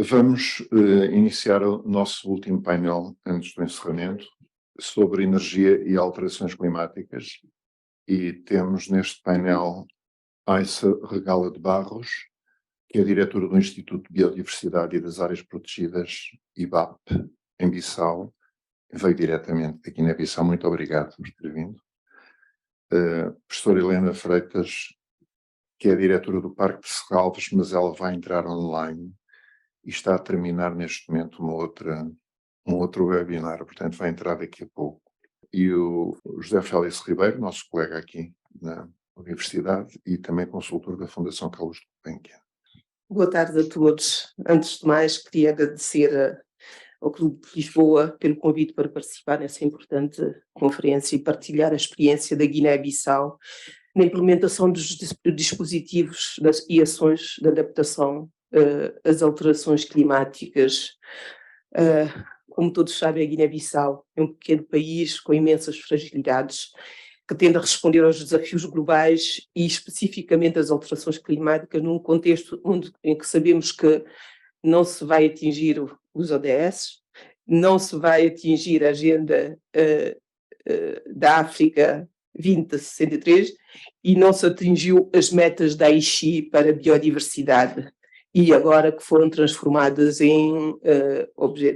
Vamos iniciar o nosso último painel antes do encerramento sobre energia e alterações climáticas, e temos neste painel Aissa Regala de Barros, que é diretora do Instituto de Biodiversidade e das Áreas Protegidas, IBAP, em Bissau. Veio diretamente da Guiné-Bissau, muito obrigado por ter vindo. Professora Helena Freitas, que é diretora do Parque de Serralves, mas ela vai entrar online e está a terminar neste momento um outro webinar, portanto vai entrar daqui a pouco. E o José Félix Ribeiro, nosso colega aqui na Universidade e também consultor da Fundação Carlos Gulbenkian. Boa tarde a todos. Antes de mais, queria agradecer ao Clube de Lisboa pelo convite para participar nessa importante conferência e partilhar a experiência da Guiné-Bissau na implementação dos dispositivos e ações de adaptação às alterações climáticas. Como todos sabem, a Guiné-Bissau é um pequeno país com imensas fragilidades que tende a responder aos desafios globais e especificamente às alterações climáticas num contexto em que sabemos que não se vai atingir os ODS, não se vai atingir a agenda da África 2063 e não se atingiu as metas da Aichi para a biodiversidade e agora que foram transformadas em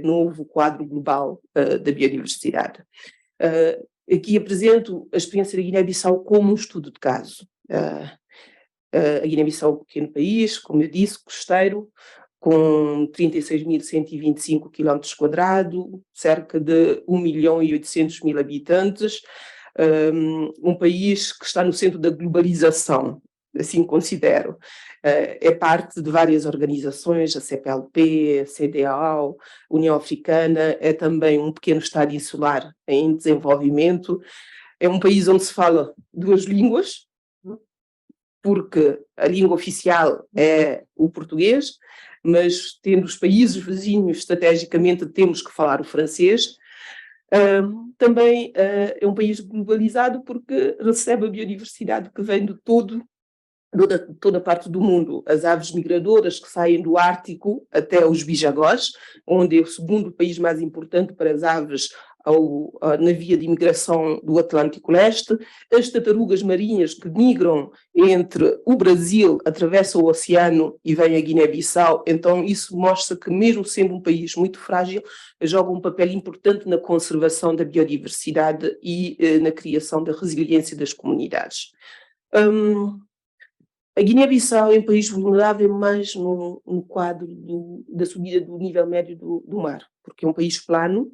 novo quadro global da biodiversidade. Aqui apresento a experiência da Guiné-Bissau como um estudo de caso. A Guiné-Bissau é um pequeno país, como eu disse, costeiro, com 36.125 km², cerca de 1.800.000 habitantes, um país que está no centro da globalização, assim considero. É parte de várias organizações, a CPLP, a CEDEAO, União Africana, é também um pequeno estado insular em desenvolvimento. É um país onde se fala duas línguas, porque a língua oficial é o português, mas tendo os países vizinhos, estrategicamente temos que falar o francês. Também é um país globalizado porque recebe a biodiversidade que vem de toda parte do mundo. As aves migradoras que saem do Ártico até os Bijagós, onde é o segundo país mais importante para as aves na via de imigração do Atlântico Leste, as tartarugas marinhas que migram entre o Brasil, atravessam o oceano e vêm a Guiné-Bissau. Então isso mostra que, mesmo sendo um país muito frágil, joga um papel importante na conservação da biodiversidade e na criação da resiliência das comunidades. A Guiné-Bissau é um país vulnerável mais no quadro da subida do nível médio do mar, porque é um país plano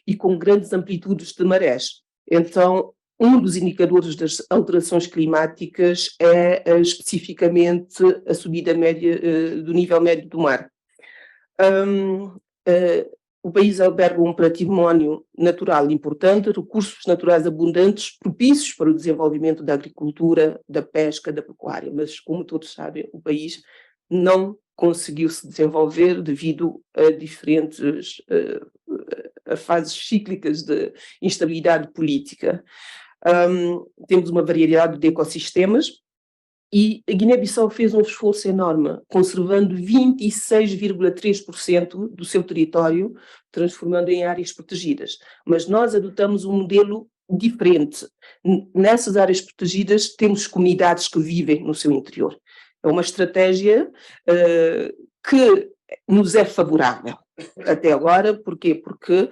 e com grandes amplitudes de marés. Então, um dos indicadores das alterações climáticas é especificamente a subida média do nível médio do mar. O país alberga um património natural importante, recursos naturais abundantes, propícios para o desenvolvimento da agricultura, da pesca, da pecuária, mas, como todos sabem, o país não conseguiu se desenvolver devido a diferentes a fases cíclicas de instabilidade política. Temos uma variedade de ecossistemas, e a Guiné-Bissau fez um esforço enorme, conservando 26,3% do seu território, transformando em áreas protegidas. Mas nós adotamos um modelo diferente. Nessas áreas protegidas temos comunidades que vivem no seu interior. É uma estratégia que nos é favorável até agora. Porquê? Porque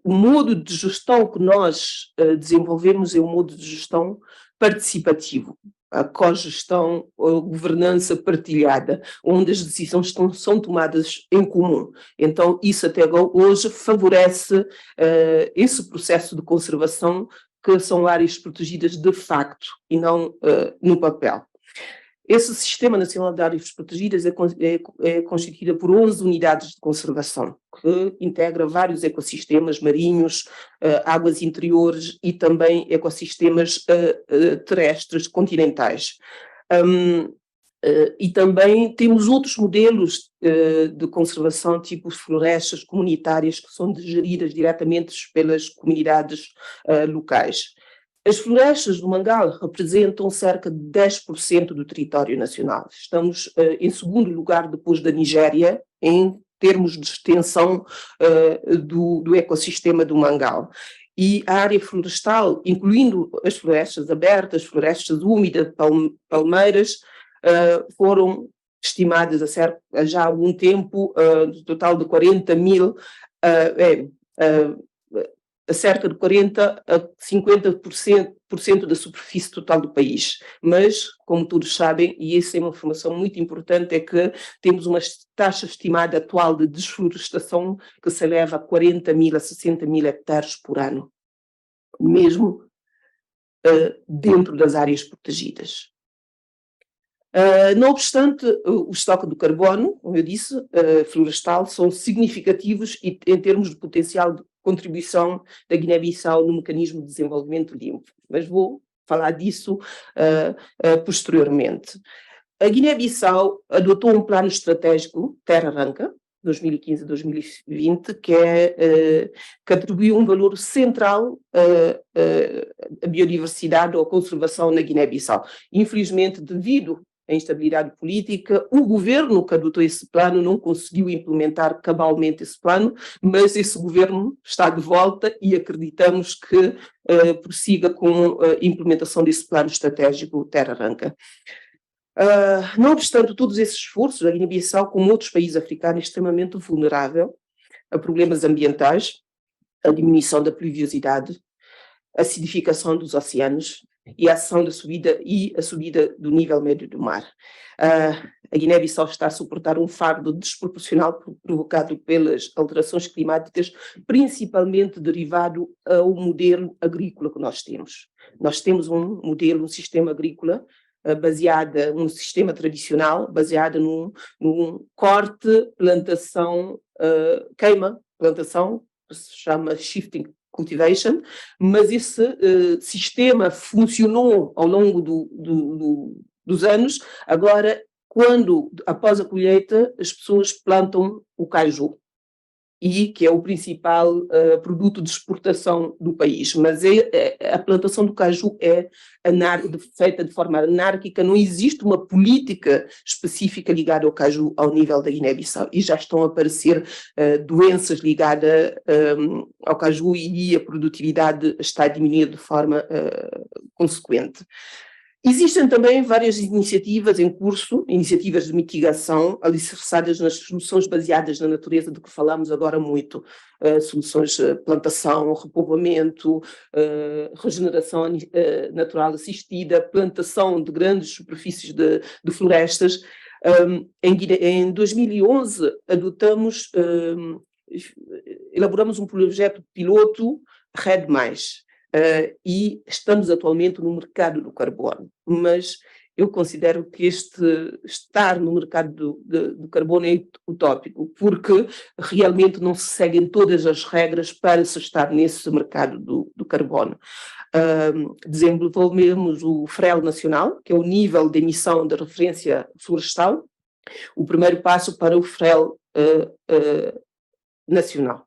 o modo de gestão que nós desenvolvemos é um modo de gestão participativo. A cogestão ou governança partilhada, onde as decisões são tomadas em comum. Então, isso até hoje favorece esse processo de conservação, que são áreas protegidas de facto e não no papel. Esse Sistema Nacional de Áreas Protegidas é constituído por 11 unidades de conservação, que integra vários ecossistemas marinhos, águas interiores e também ecossistemas terrestres continentais. E também temos outros modelos de conservação, tipo florestas comunitárias, que são geridas diretamente pelas comunidades locais. As florestas do Mangal representam cerca de 10% do território nacional. Estamos em segundo lugar depois da Nigéria em termos de extensão do ecossistema do mangal. E a área florestal, incluindo as florestas abertas, florestas úmidas, palmeiras, foram estimadas já há algum tempo, no total de 40 mil, a cerca de 40% a 50% da superfície total do país. Mas, como todos sabem, e essa é uma informação muito importante, é que temos uma taxa estimada atual de desflorestação que se eleva a 40 mil a 60 mil hectares por ano, mesmo dentro das áreas protegidas. Não obstante, o estoque do carbono, como eu disse, florestal, são significativos e em termos de potencial de contribuição da Guiné-Bissau no mecanismo de desenvolvimento limpo. Mas vou falar disso posteriormente. A Guiné-Bissau adotou um plano estratégico, Terra Arranca, 2015 a 2020, que atribuiu um valor central à biodiversidade ou à conservação na Guiné-Bissau. Infelizmente, devido à instabilidade política, o governo que adotou esse plano não conseguiu implementar cabalmente esse plano, mas esse governo está de volta e acreditamos que prossiga com a implementação desse plano estratégico Terra Arranca. Não obstante todos esses esforços, a Guiné-Bissau, como outros países africanos, é extremamente vulnerável a problemas ambientais, a diminuição da pluviosidade, a acidificação dos oceanos e a subida do nível médio do mar. A Guiné-Bissau está a suportar um fardo desproporcional provocado pelas alterações climáticas, principalmente derivado ao modelo agrícola que nós temos. Nós temos um sistema agrícola um sistema tradicional baseado num corte, plantação, plantação, que se chama shifting cultivation, mas esse sistema funcionou ao longo dos anos. Agora, após a colheita, as pessoas plantam o caju, que é o principal produto de exportação do país. Mas a plantação do caju é feita de forma anárquica, não existe uma política específica ligada ao caju ao nível da Guiné-Bissau, e já estão a aparecer doenças ligadas ao caju e a produtividade está a diminuir de forma consequente. Existem também várias iniciativas em curso, iniciativas de mitigação, alicerçadas nas soluções baseadas na natureza, de que falamos agora muito, soluções de plantação, repovoamento, regeneração natural assistida, plantação de grandes superfícies de florestas. Em 2011, elaboramos um projeto piloto, RED+, e estamos atualmente no mercado do carbono, mas eu considero que estar no mercado do carbono é utópico, porque realmente não se seguem todas as regras para se estar nesse mercado do carbono. Desenvolvemos o FREL nacional, que é o nível de emissão de referência florestal, o primeiro passo para o FREL nacional.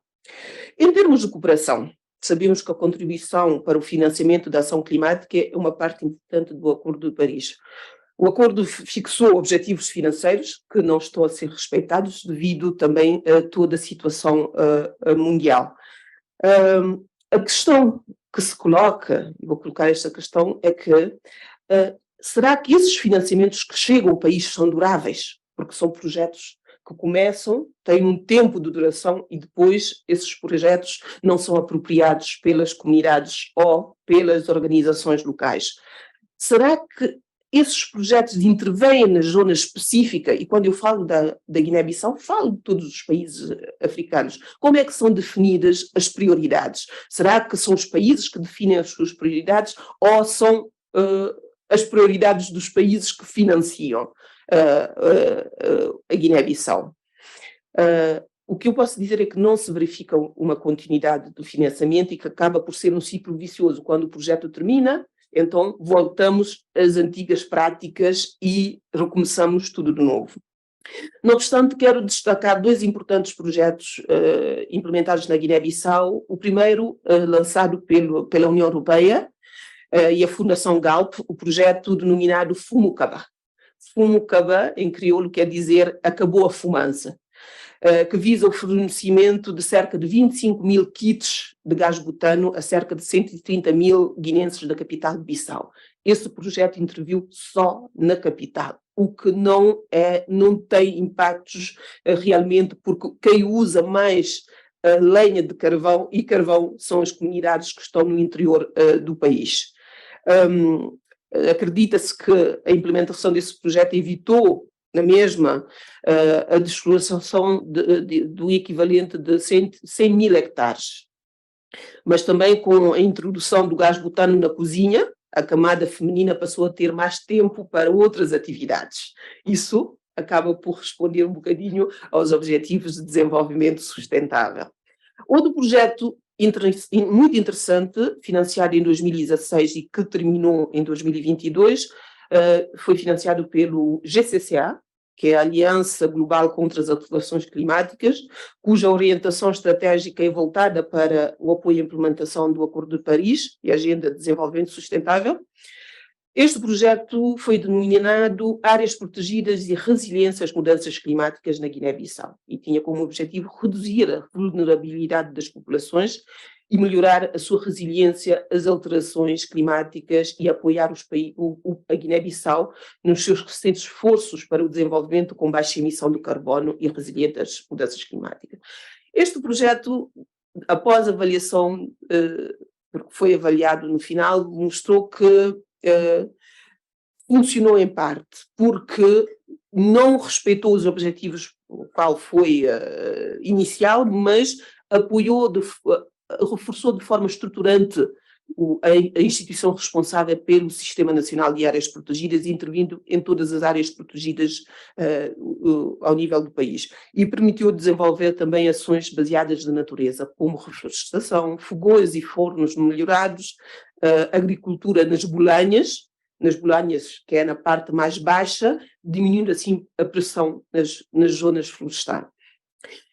Em termos de cooperação, sabemos que a contribuição para o financiamento da ação climática é uma parte importante do Acordo de Paris. O acordo fixou objetivos financeiros que não estão a ser respeitados devido também a toda a situação mundial. A questão que se coloca, e vou colocar esta questão, é que será que esses financiamentos que chegam ao país são duráveis? Porque são projetos que começam, têm um tempo de duração e depois esses projetos não são apropriados pelas comunidades ou pelas organizações locais. Será que esses projetos intervêm na zona específica? E quando eu falo da Guiné-Bissau, falo de todos os países africanos. Como é que são definidas as prioridades? Será que são os países que definem as suas prioridades ou são as prioridades dos países que financiam a Guiné-Bissau? O que eu posso dizer é que não se verifica uma continuidade do financiamento e que acaba por ser um ciclo vicioso. Quando o projeto termina, então voltamos às antigas práticas e recomeçamos tudo de novo. Não obstante, quero destacar dois importantes projetos implementados na Guiné-Bissau. O primeiro, lançado pela União Europeia e a Fundação Galp, o projeto denominado Fumukaba. Fumukaba, em crioulo, quer dizer acabou a fumaça. que visa o fornecimento de cerca de 25 mil kits de gás butano a cerca de 130 mil guineenses da capital de Bissau. Esse projeto interviu só na capital, o que não tem impactos realmente, porque quem usa mais lenha de carvão e carvão são as comunidades que estão no interior do país. Acredita-se que a implementação desse projeto evitou, na mesma, a desflorestação do equivalente de 100 mil hectares. Mas também com a introdução do gás butano na cozinha, a camada feminina passou a ter mais tempo para outras atividades. Isso acaba por responder um bocadinho aos objetivos de desenvolvimento sustentável. Outro projeto muito interessante, financiado em 2016 e que terminou em 2022, foi financiado pelo GCCA, que é a Aliança Global contra as Alterações Climáticas, cuja orientação estratégica é voltada para o apoio à implementação do Acordo de Paris e a Agenda de Desenvolvimento Sustentável. Este projeto foi denominado Áreas Protegidas e Resiliência às Mudanças Climáticas na Guiné-Bissau e tinha como objetivo reduzir a vulnerabilidade das populações e melhorar a sua resiliência às alterações climáticas e apoiar a Guiné-Bissau nos seus recentes esforços para o desenvolvimento com baixa emissão de carbono e resiliente às mudanças climáticas. Este projeto, após a avaliação, porque foi avaliado no final, mostrou que funcionou em parte, porque não respeitou os objetivos qual foi inicial, mas reforçou de forma estruturante a instituição responsável pelo Sistema Nacional de Áreas Protegidas, intervindo em todas as áreas protegidas ao nível do país. E permitiu desenvolver também ações baseadas na natureza, como reflorestação, fogões e fornos melhorados, agricultura nas bolanhas, que é na parte mais baixa, diminuindo assim a pressão nas zonas florestais.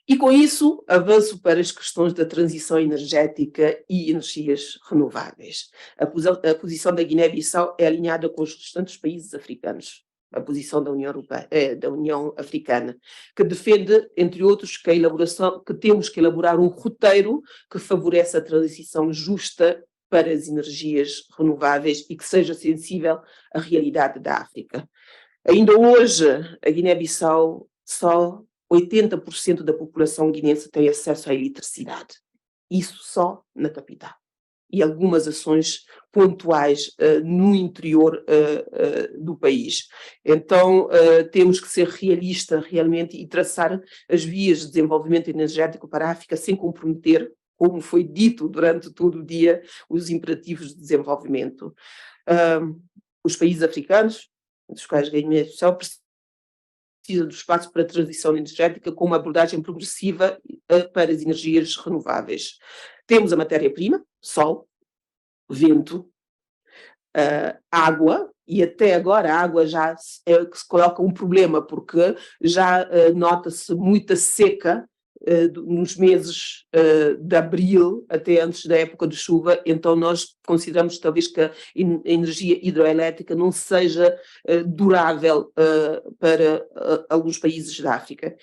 E com isso, avanço para as questões da transição energética e energias renováveis. A posição da Guiné-Bissau é alinhada com os restantes países africanos, a posição da União Africana, que defende, entre outros, que temos que elaborar um roteiro que favoreça a transição justa para as energias renováveis e que seja sensível à realidade da África. Ainda hoje, a Guiné-Bissau só 80% da população guinense tem acesso à eletricidade. Isso só na capital. E algumas ações pontuais no interior do país. Então, temos que ser realistas realmente e traçar as vias de desenvolvimento energético para a África sem comprometer, como foi dito durante todo o dia, os imperativos de desenvolvimento. Os países africanos, dos quais a Guiné-Bissau precisa do espaço para a transição energética com uma abordagem progressiva para as energias renováveis. Temos a matéria-prima, sol, vento, água, e até agora a água já se coloca um problema, porque já nota-se muita seca nos meses de abril até antes da época de chuva, então nós consideramos talvez que a energia hidroelétrica não seja durável para alguns países da África.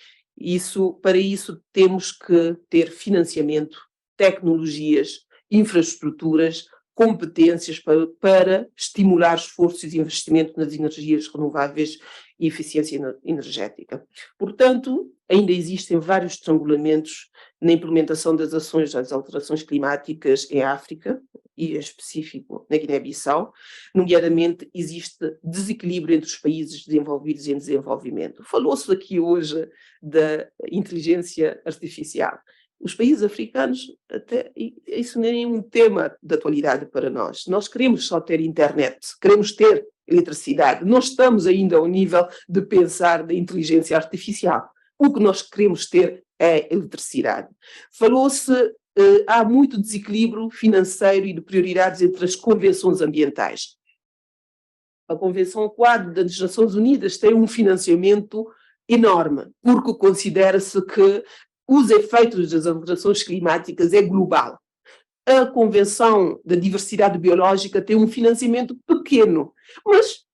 Para isso temos que ter financiamento, tecnologias, infraestruturas, competências para estimular esforços e investimento nas energias renováveis e eficiência energética. Portanto, ainda existem vários estrangulamentos na implementação das ações das alterações climáticas em África, e em específico na Guiné-Bissau. Nomeadamente, existe desequilíbrio entre os países desenvolvidos e em desenvolvimento. Falou-se aqui hoje da inteligência artificial. Os países africanos, até isso nem é um tema de atualidade para nós. Nós queremos só ter internet, queremos ter eletricidade. Não estamos ainda ao nível de pensar da inteligência artificial. O que nós queremos ter é eletricidade. Falou-se, há muito desequilíbrio financeiro e de prioridades entre as convenções ambientais. A Convenção Quadro das Nações Unidas tem um financiamento enorme, porque considera-se que os efeitos das alterações climáticas é global. A Convenção da Diversidade Biológica tem um financiamento pequeno, mas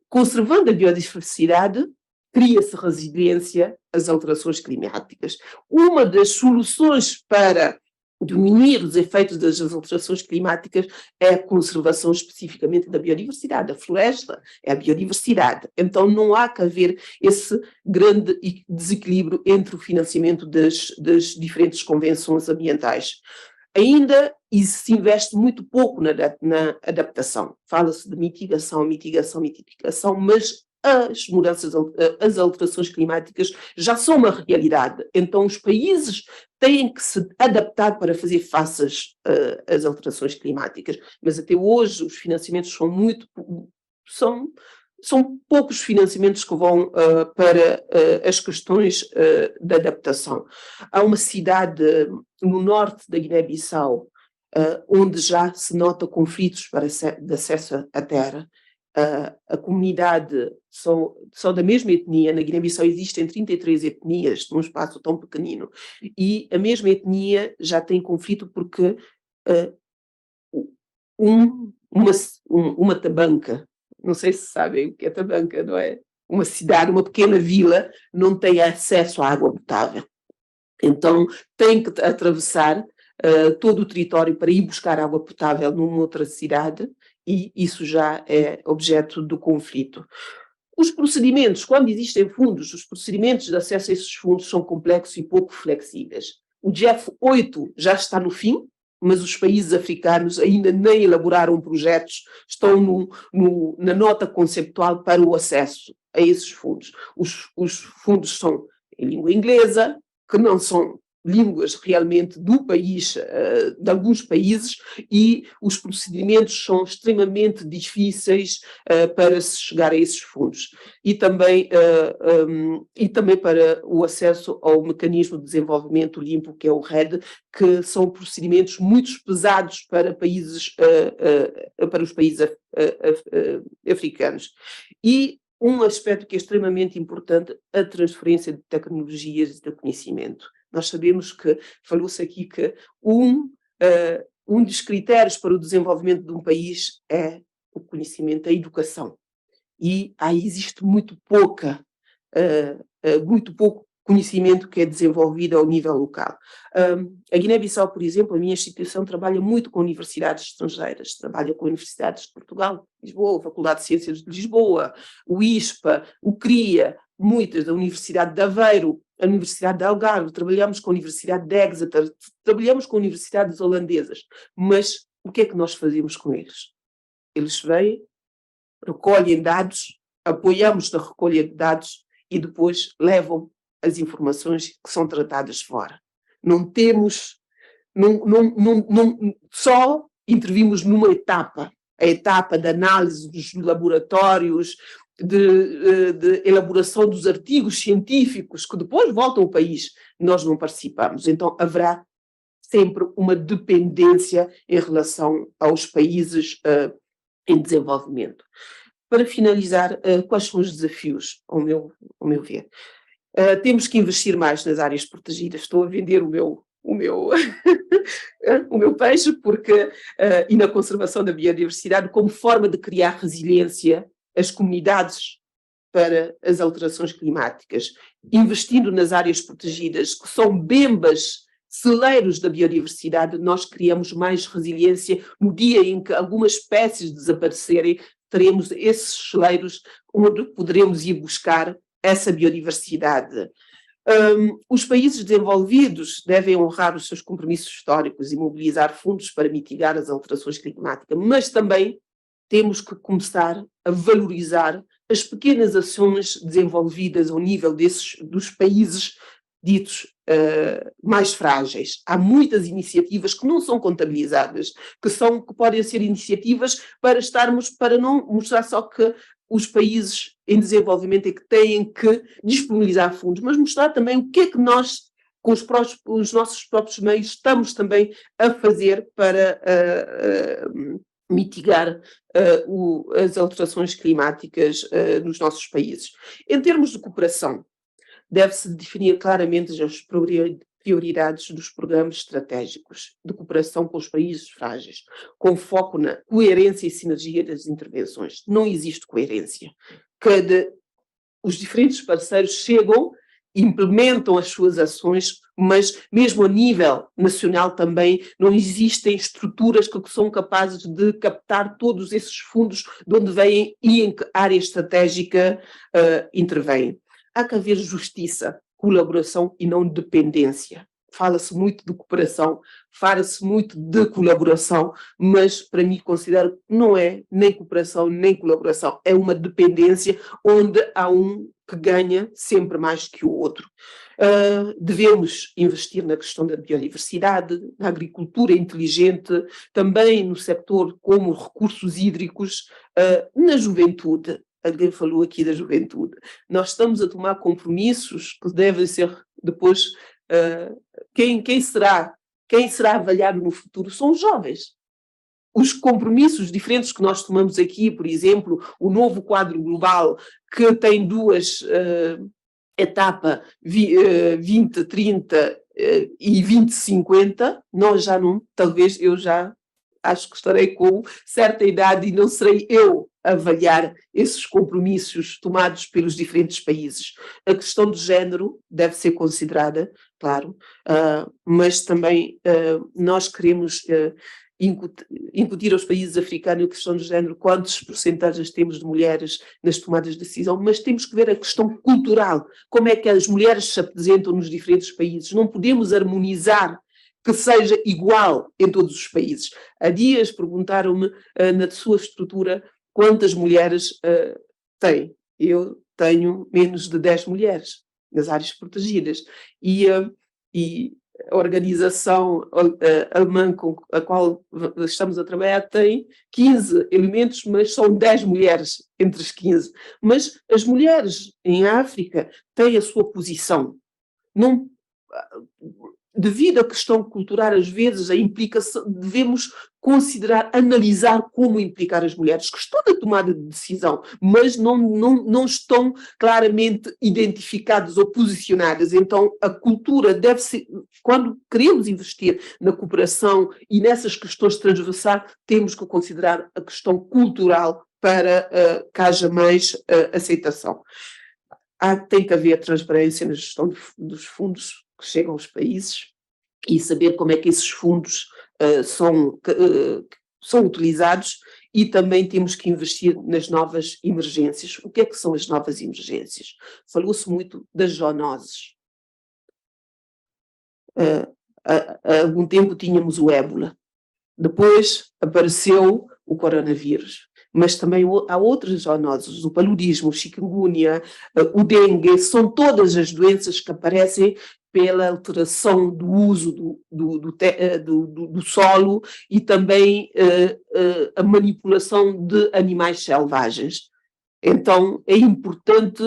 conservando a biodiversidade, cria-se resiliência as alterações climáticas. Uma das soluções para diminuir os efeitos das alterações climáticas é a conservação especificamente da biodiversidade. A floresta é a biodiversidade. Então não há que haver esse grande desequilíbrio entre o financiamento das diferentes convenções ambientais. Ainda se investe muito pouco na adaptação. Fala-se de mitigação, mas as mudanças, as alterações climáticas já são uma realidade. Então os países têm que se adaptar para fazer face às alterações climáticas. Mas até hoje os financiamentos são poucos financiamentos que vão para as questões da adaptação. Há uma cidade no norte da Guiné-Bissau onde já se nota conflitos de acesso à terra. A comunidade são da mesma etnia. Na Guiné-Bissau existem 33 etnias num espaço tão pequenino, e a mesma etnia já tem conflito porque uma tabanca, não sei se sabem o que é tabanca, não é? Uma cidade, uma pequena vila, não tem acesso à água potável. Então tem que atravessar todo o território para ir buscar água potável numa outra cidade, e isso já é objeto do conflito. Os procedimentos, quando existem fundos, os procedimentos de acesso a esses fundos são complexos e pouco flexíveis. O GEF 8 já está no fim, mas os países africanos ainda nem elaboraram projetos, estão na nota conceptual para o acesso a esses fundos. Os fundos são em língua inglesa, que não são línguas realmente do país, de alguns países, e os procedimentos são extremamente difíceis para se chegar a esses fundos. E também para o acesso ao mecanismo de desenvolvimento limpo, que é o RED, que são procedimentos muito pesados para os países africanos. E um aspecto que é extremamente importante, a transferência de tecnologias e de conhecimento. Nós sabemos que, falou-se aqui que um dos critérios para o desenvolvimento de um país é o conhecimento, a educação. E aí existe muito pouco conhecimento que é desenvolvido ao nível local. A Guiné-Bissau, por exemplo, a minha instituição trabalha muito com universidades estrangeiras, trabalha com universidades de Portugal, Lisboa, a Faculdade de Ciências de Lisboa, o ISPA, o CRIA, muitas da Universidade de Aveiro, a Universidade de Algarve, trabalhamos com a Universidade de Exeter, trabalhamos com universidades holandesas, mas o que é que nós fazemos com eles? Eles vêm, recolhem dados, apoiamos na recolha de dados e depois levam as informações que são tratadas fora. Só intervimos numa etapa, a etapa da análise dos laboratórios, de elaboração dos artigos científicos que depois voltam ao país, nós não participamos. Então haverá sempre uma dependência em relação aos países em desenvolvimento. Para finalizar, quais são os desafios, ao meu ver? Temos que investir mais nas áreas protegidas. Estou a vender o meu o meu peixe, e na conservação da biodiversidade, como forma de criar resiliência às comunidades para as alterações climáticas, investindo nas áreas protegidas, que são bembas, celeiros da biodiversidade. Nós criamos mais resiliência. No dia em que algumas espécies desaparecerem, teremos esses celeiros onde poderemos ir buscar essa biodiversidade. Os países desenvolvidos devem honrar os seus compromissos históricos e mobilizar fundos para mitigar as alterações climáticas, mas também temos que começar a valorizar as pequenas ações desenvolvidas ao nível dos países ditos mais frágeis. Há muitas iniciativas que não são contabilizadas, que podem ser iniciativas para não mostrar só que os países em desenvolvimento é que têm que disponibilizar fundos, mas mostrar também o que é que nós, com os nossos próprios meios, estamos também a fazer para mitigar as alterações climáticas nos nossos países. Em termos de cooperação, deve-se definir claramente as prioridades dos programas estratégicos de cooperação com os países frágeis, com foco na coerência e sinergia das intervenções. Não existe coerência. Os diferentes parceiros chegam implementam as suas ações, mas mesmo a nível nacional também não existem estruturas que são capazes de captar todos esses fundos de onde vêm e em que área estratégica intervêm. Há que haver justiça, colaboração e não dependência. Fala-se muito de cooperação, fala-se muito de colaboração, mas para mim considero que não é nem cooperação nem colaboração, é uma dependência onde há um que ganha sempre mais que o outro. Devemos investir na questão da biodiversidade, na agricultura inteligente, também no setor como recursos hídricos, na juventude. Alguém falou aqui da juventude. Nós estamos a tomar compromissos que devem ser depois... Quem será avaliado no futuro são os jovens. Os compromissos diferentes que nós tomamos aqui, por exemplo, o novo quadro global, que tem duas etapas, 2030 e 2050, nós já não, talvez eu já acho que estarei com certa idade e não serei eu a avaliar esses compromissos tomados pelos diferentes países. A questão do género deve ser considerada, claro, mas também nós queremos incutir aos países africanos a questão do género, quantas porcentagens temos de mulheres nas tomadas de decisão, mas temos que ver a questão cultural, como é que as mulheres se apresentam nos diferentes países. Não podemos harmonizar que seja igual em todos os países. Há dias perguntaram-me, na sua estrutura, quantas mulheres tem. Eu tenho menos de 10 mulheres nas áreas protegidas. E a organização alemã com a qual estamos a trabalhar tem 15 elementos, mas são 10 mulheres entre as 15. Mas as mulheres em África têm a sua posição. Não... Devido à questão cultural, às vezes, a implicação, devemos considerar, analisar como implicar as mulheres que estão na tomada de decisão, mas não estão claramente identificadas ou posicionadas. Então, a cultura deve ser, quando queremos investir na cooperação e nessas questões transversais, temos que considerar a questão cultural para que haja mais aceitação. Tem que haver transparência na gestão dos fundos que chegam aos países e saber como é que esses fundos são utilizados, e também temos que investir nas novas emergências. O que é que são as novas emergências? Falou-se muito das zoonoses. Há algum tempo tínhamos o ébola, depois apareceu o coronavírus. Mas também há outras zoonoses, o paludismo, o chikungunya, o dengue, são todas as doenças que aparecem pela alteração do uso do solo e também a manipulação de animais selvagens. Então é importante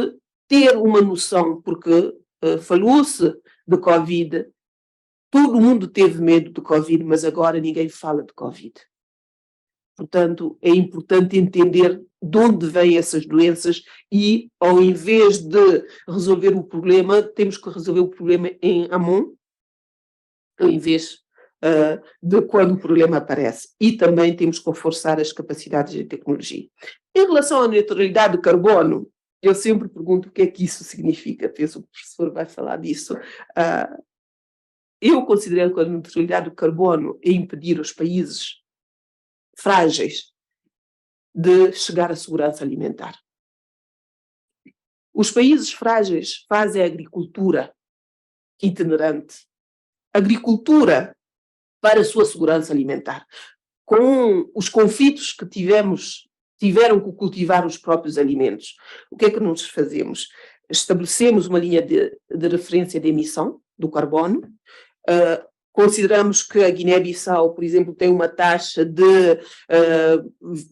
ter uma noção, porque falou-se de Covid, todo mundo teve medo de Covid, mas agora ninguém fala de Covid. Portanto, é importante entender de onde vêm essas doenças e, ao invés de resolver o problema, temos que resolver o problema em amont, ao invés de quando o problema aparece. E também temos que reforçar as capacidades de tecnologia. Em relação à neutralidade de carbono, eu sempre pergunto o que é que isso significa. Penso que o professor vai falar disso. Eu considero que a neutralidade de carbono é impedir os países frágeis de chegar à segurança alimentar. Os países frágeis fazem agricultura itinerante, agricultura para a sua segurança alimentar. Com os conflitos que tiveram que cultivar os próprios alimentos, o que é que nós fazemos? Estabelecemos uma linha de referência de emissão do carbono. Consideramos que a Guiné-Bissau, por exemplo, tem uma taxa de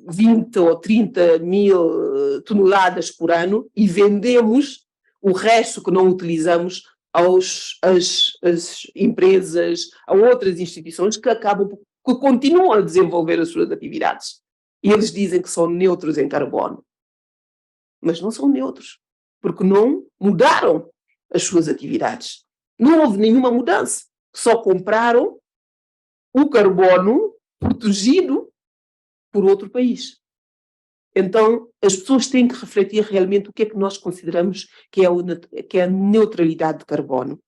20 ou 30 mil toneladas por ano e vendemos o resto que não utilizamos às empresas, a outras instituições que continuam a desenvolver as suas atividades. E eles dizem que são neutros em carbono. Mas não são neutros, porque não mudaram as suas atividades. Não houve nenhuma mudança. Só compraram o carbono protegido por outro país. Então, as pessoas têm que refletir realmente o que é que nós consideramos que é a neutralidade de carbono.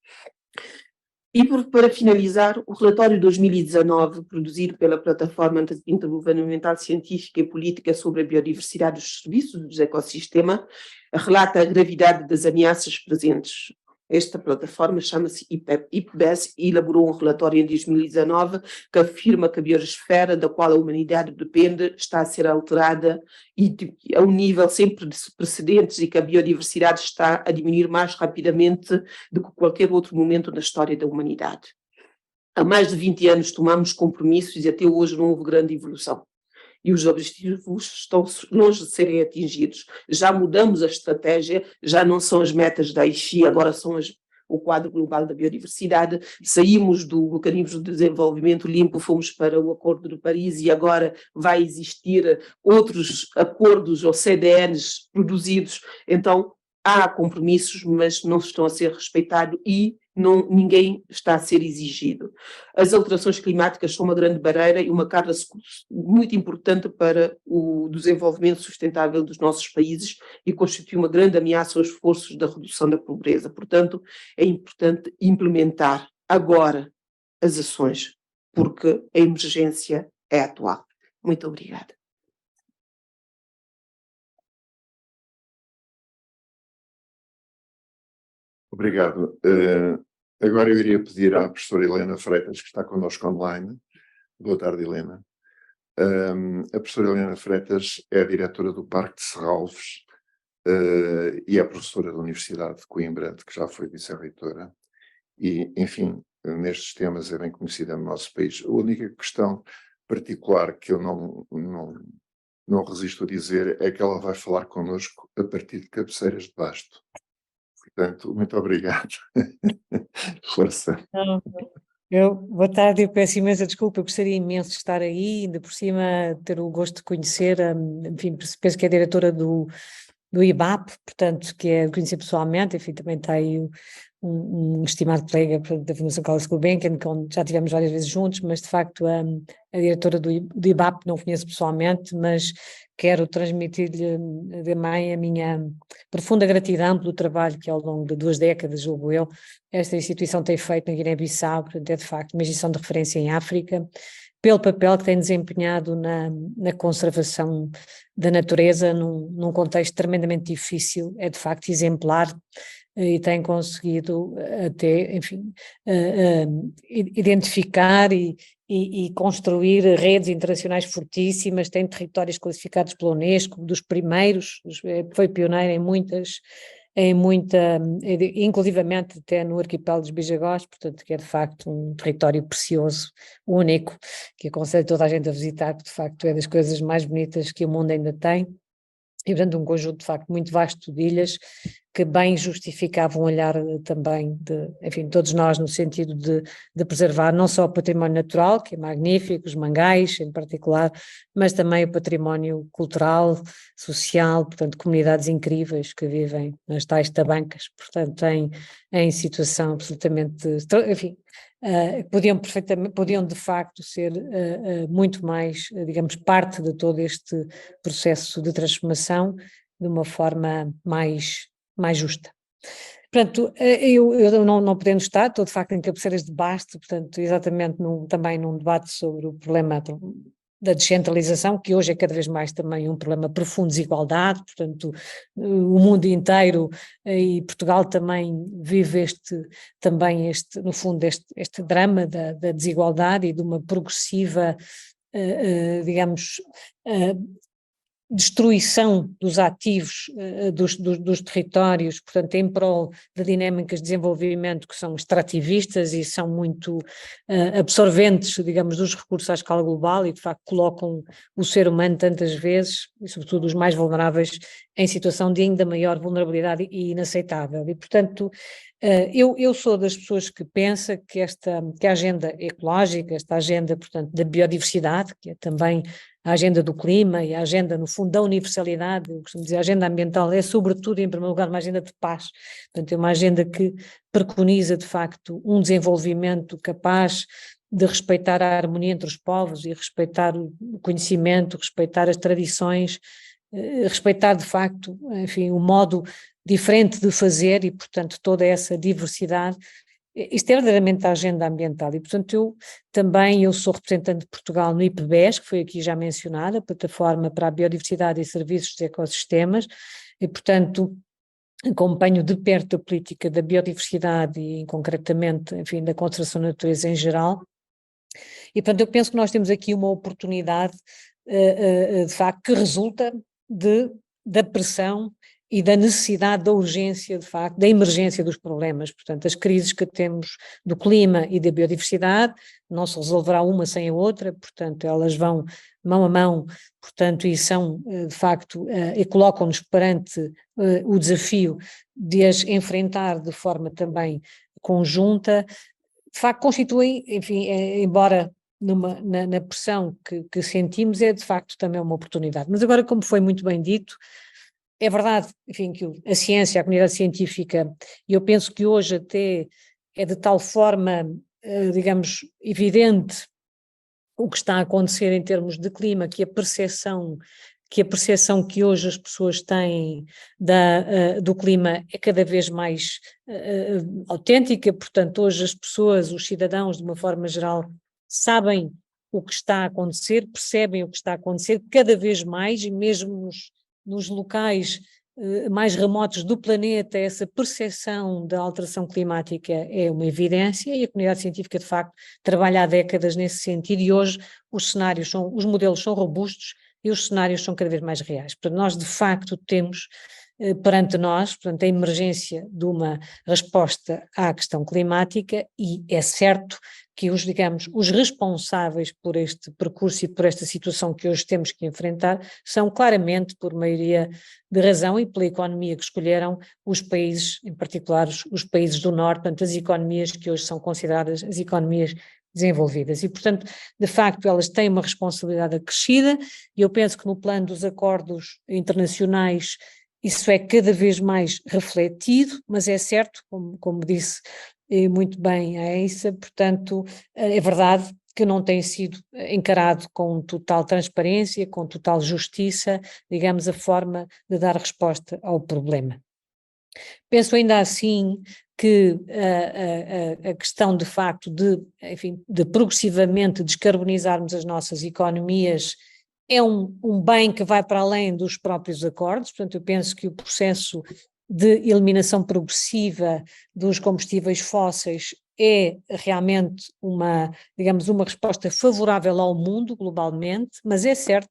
E para finalizar, o relatório 2019, produzido pela Plataforma Intergovernamental Científica e Política sobre a Biodiversidade dos Serviços do Ecossistema, relata a gravidade das ameaças presentes. Esta plataforma chama-se IPBES e elaborou um relatório em 2019 que afirma que a biosfera da qual a humanidade depende está a ser alterada e a um nível sem precedentes, e que a biodiversidade está a diminuir mais rapidamente do que qualquer outro momento na história da humanidade. Há mais de 20 anos tomamos compromissos e até hoje não houve grande evolução. E os objetivos estão longe de serem atingidos. Já mudamos a estratégia, já não são as metas da Aichi, agora são o quadro global da biodiversidade. Saímos do mecanismo de desenvolvimento limpo, fomos para o Acordo de Paris e agora vai existir outros acordos ou CDNs produzidos. Então, há compromissos, mas não estão a ser respeitados e ninguém está a ser exigido. As alterações climáticas são uma grande barreira e uma carga muito importante para o desenvolvimento sustentável dos nossos países e constitui uma grande ameaça aos esforços da redução da pobreza. Portanto, é importante implementar agora as ações, porque a emergência é atual. Muito obrigada. Obrigado. Agora eu iria pedir à professora Helena Freitas, que está connosco online. Boa tarde, Helena. A professora Helena Freitas é a diretora do Parque de Serralves e é professora da Universidade de Coimbra, de que já foi vice-reitora. E, enfim, nestes temas é bem conhecida no nosso país. A única questão particular que eu não resisto a dizer é que ela vai falar connosco a partir de Cabeceiras de Basto. Portanto, muito obrigado. Força. Boa tarde, eu peço imensa desculpa, eu gostaria imenso de estar aí, ainda por cima ter o gosto de conhecer, enfim, penso que é diretora do IBAP, portanto, que é conhecer pessoalmente, enfim, também está aí um estimado colega da Fundação Carlos Gulbenkian, onde já estivemos várias vezes juntos, mas de facto a diretora do IBAP não conheço pessoalmente, mas quero transmitir-lhe também a minha profunda gratidão pelo trabalho que ao longo de 2 décadas, julgo eu, esta instituição tem feito na Guiné-Bissau, portanto é de facto uma instituição de referência em África, pelo papel que tem desempenhado na conservação da natureza num contexto tremendamente difícil, é de facto exemplar e tem conseguido até, enfim, identificar e construir redes internacionais fortíssimas, tem territórios classificados pela Unesco, dos primeiros, foi pioneiro em muitas, inclusivamente até no arquipélago dos Bijagós, portanto que é de facto um território precioso, único, que aconselho toda a gente a visitar, porque de facto é das coisas mais bonitas que o mundo ainda tem, e portanto um conjunto de facto muito vasto de ilhas, que bem justificavam um olhar também enfim, todos nós no sentido de preservar não só o património natural, que é magnífico, os mangais em particular, mas também o património cultural, social, portanto comunidades incríveis que vivem nas tais tabancas, portanto em situação absolutamente, enfim, podiam de facto ser muito mais, digamos, parte de todo este processo de transformação de uma forma mais justa. Portanto, eu não podendo estar, estou de facto em Cabeceiras de Basto, portanto, exatamente também num debate sobre o problema da descentralização, que hoje é cada vez mais também um problema de profunda desigualdade, portanto, o mundo inteiro e Portugal também vive no fundo, este drama da desigualdade e de uma progressiva, digamos, destruição dos ativos dos territórios, portanto em prol de dinâmicas de desenvolvimento que são extrativistas e são muito absorventes, digamos, dos recursos à escala global e de facto colocam o ser humano tantas vezes, e sobretudo os mais vulneráveis, em situação de ainda maior vulnerabilidade e inaceitável. E portanto eu sou das pessoas que pensa que a agenda ecológica, esta agenda, portanto, da biodiversidade, que é também a agenda do clima e a agenda, no fundo, da universalidade, eu costumo dizer, a agenda ambiental é, sobretudo, em primeiro lugar, uma agenda de paz, portanto, é uma agenda que preconiza, de facto, um desenvolvimento capaz de respeitar a harmonia entre os povos e respeitar o conhecimento, respeitar as tradições respeitar de facto, enfim, o modo diferente de fazer e, portanto, toda essa diversidade. Isto é verdadeiramente a agenda ambiental e, portanto, eu sou representante de Portugal no IPBES, que foi aqui já mencionada, a Plataforma para a Biodiversidade e Serviços de Ecossistemas, e, portanto, acompanho de perto a política da biodiversidade e, concretamente, enfim, da conservação da natureza em geral. E, portanto, eu penso que nós temos aqui uma oportunidade, de facto, que resulta da pressão e da necessidade, da urgência, de facto, da emergência dos problemas. Portanto, as crises que temos do clima e da biodiversidade não se resolverá uma sem a outra, portanto, elas vão mão a mão, portanto, e são, de facto, e colocam-nos perante o desafio de as enfrentar de forma também conjunta. De facto, constituem, enfim, embora na pressão que sentimos, é de facto também uma oportunidade. Mas agora, como foi muito bem dito, é verdade, enfim, que a ciência, a comunidade científica, e eu penso que hoje até é de tal forma, digamos, evidente o que está a acontecer em termos de clima, que a percepção que hoje as pessoas têm do clima é cada vez mais autêntica, portanto hoje as pessoas, os cidadãos de uma forma geral, sabem o que está a acontecer, percebem o que está a acontecer cada vez mais e mesmo nos locais mais remotos do planeta, essa percepção da alteração climática é uma evidência e a comunidade científica de facto trabalha há décadas nesse sentido e hoje os modelos são robustos e os cenários são cada vez mais reais. Portanto, nós de facto temos perante nós, portanto, a emergência de uma resposta à questão climática e é certo que os responsáveis por este percurso e por esta situação que hoje temos que enfrentar são claramente, por maioria de razão e pela economia que escolheram, os países, em particular os países do Norte, portanto, as economias que hoje são consideradas as economias desenvolvidas e, portanto, de facto elas têm uma responsabilidade acrescida e eu penso que no plano dos acordos internacionais isso é cada vez mais refletido, mas é certo, como disse muito bem a Aissa, portanto, é verdade que não tem sido encarado com total transparência, com total justiça, digamos, a forma de dar resposta ao problema. Penso ainda assim que a questão de facto de progressivamente descarbonizarmos as nossas economias é um bem que vai para além dos próprios acordos, portanto eu penso que o processo de eliminação progressiva dos combustíveis fósseis é realmente uma resposta favorável ao mundo globalmente, mas é certo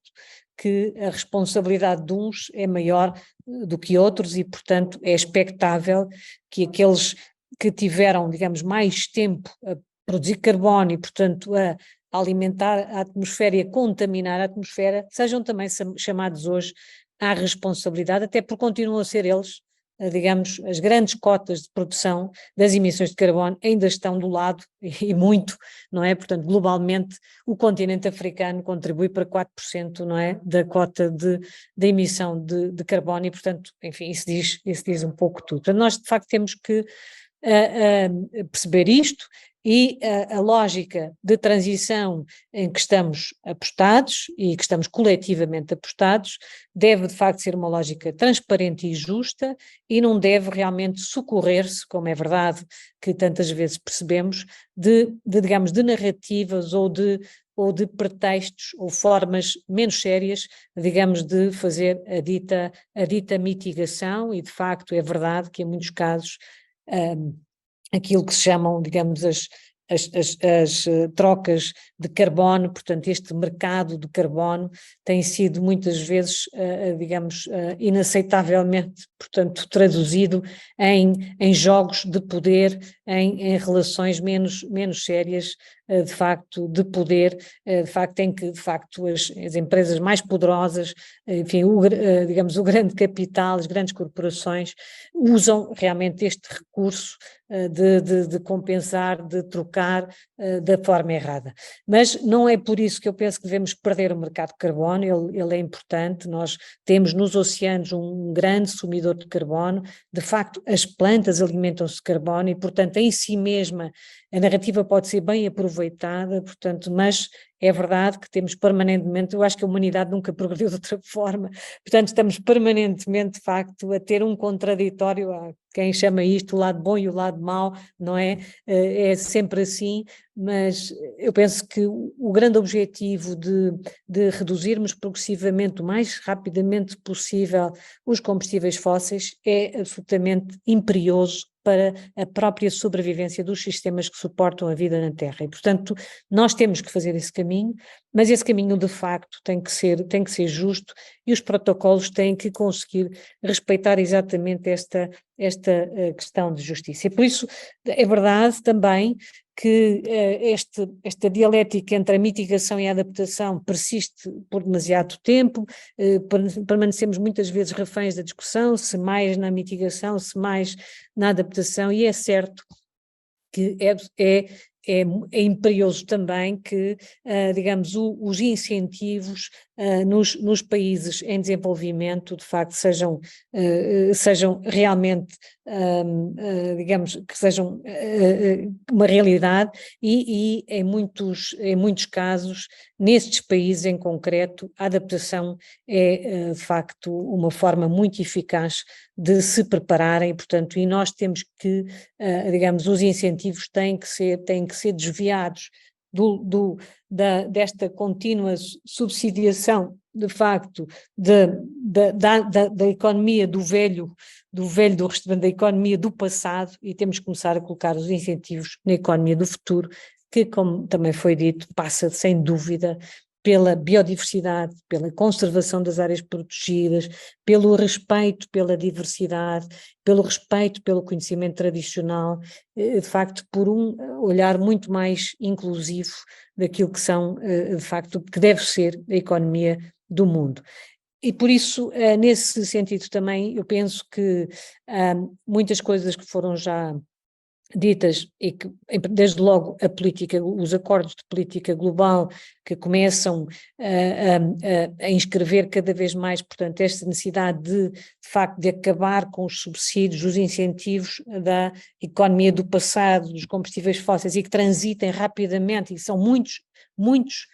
que a responsabilidade de uns é maior do que outros e, portanto, é expectável que aqueles que tiveram, digamos, mais tempo a produzir carbono e, portanto, a alimentar a atmosfera e a contaminar a atmosfera, sejam também chamados hoje à responsabilidade, até porque continuam a ser eles, digamos, as grandes cotas de produção das emissões de carbono ainda estão do lado, e muito, não é? Portanto, globalmente, o continente africano contribui para 4%, não é? Da cota da emissão de carbono e, portanto, enfim, isso diz um pouco tudo. Portanto, nós, de facto, temos que perceber isto e a lógica de transição em que estamos apostados e que estamos coletivamente apostados deve de facto ser uma lógica transparente e justa e não deve realmente socorrer-se, como é verdade que tantas vezes percebemos, digamos, de narrativas ou de pretextos ou formas menos sérias, digamos, de fazer a dita mitigação e de facto é verdade que em muitos casos aquilo que se chamam, digamos, as trocas de carbono, portanto este mercado de carbono tem sido muitas vezes, digamos, inaceitavelmente, portanto, traduzido em jogos de poder, em relações menos sérias, de facto, de poder, de facto, em que, de facto, as empresas mais poderosas, enfim, digamos, o grande capital, as grandes corporações, usam realmente este recurso de compensar, de trocar da forma errada. Mas não é por isso que eu penso que devemos perder o mercado de carbono, ele é importante, nós temos nos oceanos um grande sumidor de carbono, de facto as plantas alimentam-se de carbono e portanto em si mesma a narrativa pode ser bem aproveitada, portanto, mas é verdade que temos permanentemente, eu acho que a humanidade nunca progrediu de outra forma, portanto estamos permanentemente, de facto, a ter um contraditório, há quem chama isto o lado bom e o lado mau, não é? É sempre assim, mas eu penso que o grande objetivo de reduzirmos progressivamente, o mais rapidamente possível, os combustíveis fósseis é absolutamente imperioso para a própria sobrevivência dos sistemas que suportam a vida na Terra. E, portanto, nós temos que fazer esse caminho, mas esse caminho, de facto, tem que ser justo e os protocolos têm que conseguir respeitar exatamente esta questão de justiça. E por isso é verdade também que esta dialética entre a mitigação e a adaptação persiste por demasiado tempo, permanecemos muitas vezes reféns da discussão, se mais na mitigação, se mais na adaptação, e é certo que é imperioso também que, digamos, os incentivos nos países em desenvolvimento, de facto, sejam realmente, digamos, que sejam uma realidade e em muitos casos, nestes países em concreto, a adaptação é, de facto, uma forma muito eficaz de se prepararem, portanto, e nós temos que, digamos, os incentivos têm que ser desviados desta contínua subsidiação, de facto, da economia do restaurante, da economia do passado, e temos que começar a colocar os incentivos na economia do futuro, que, como também foi dito, passa sem dúvida pela biodiversidade, pela conservação das áreas protegidas, pelo respeito pela diversidade, pelo respeito pelo conhecimento tradicional, de facto por um olhar muito mais inclusivo daquilo que são, de facto, que deve ser a economia do mundo. E por isso, nesse sentido também, eu penso que muitas coisas que foram já ditas, e que desde logo a política, os acordos de política global que começam a inscrever cada vez mais, portanto, esta necessidade de facto de acabar com os subsídios, os incentivos da economia do passado, dos combustíveis fósseis, e que transitem rapidamente, e são muitos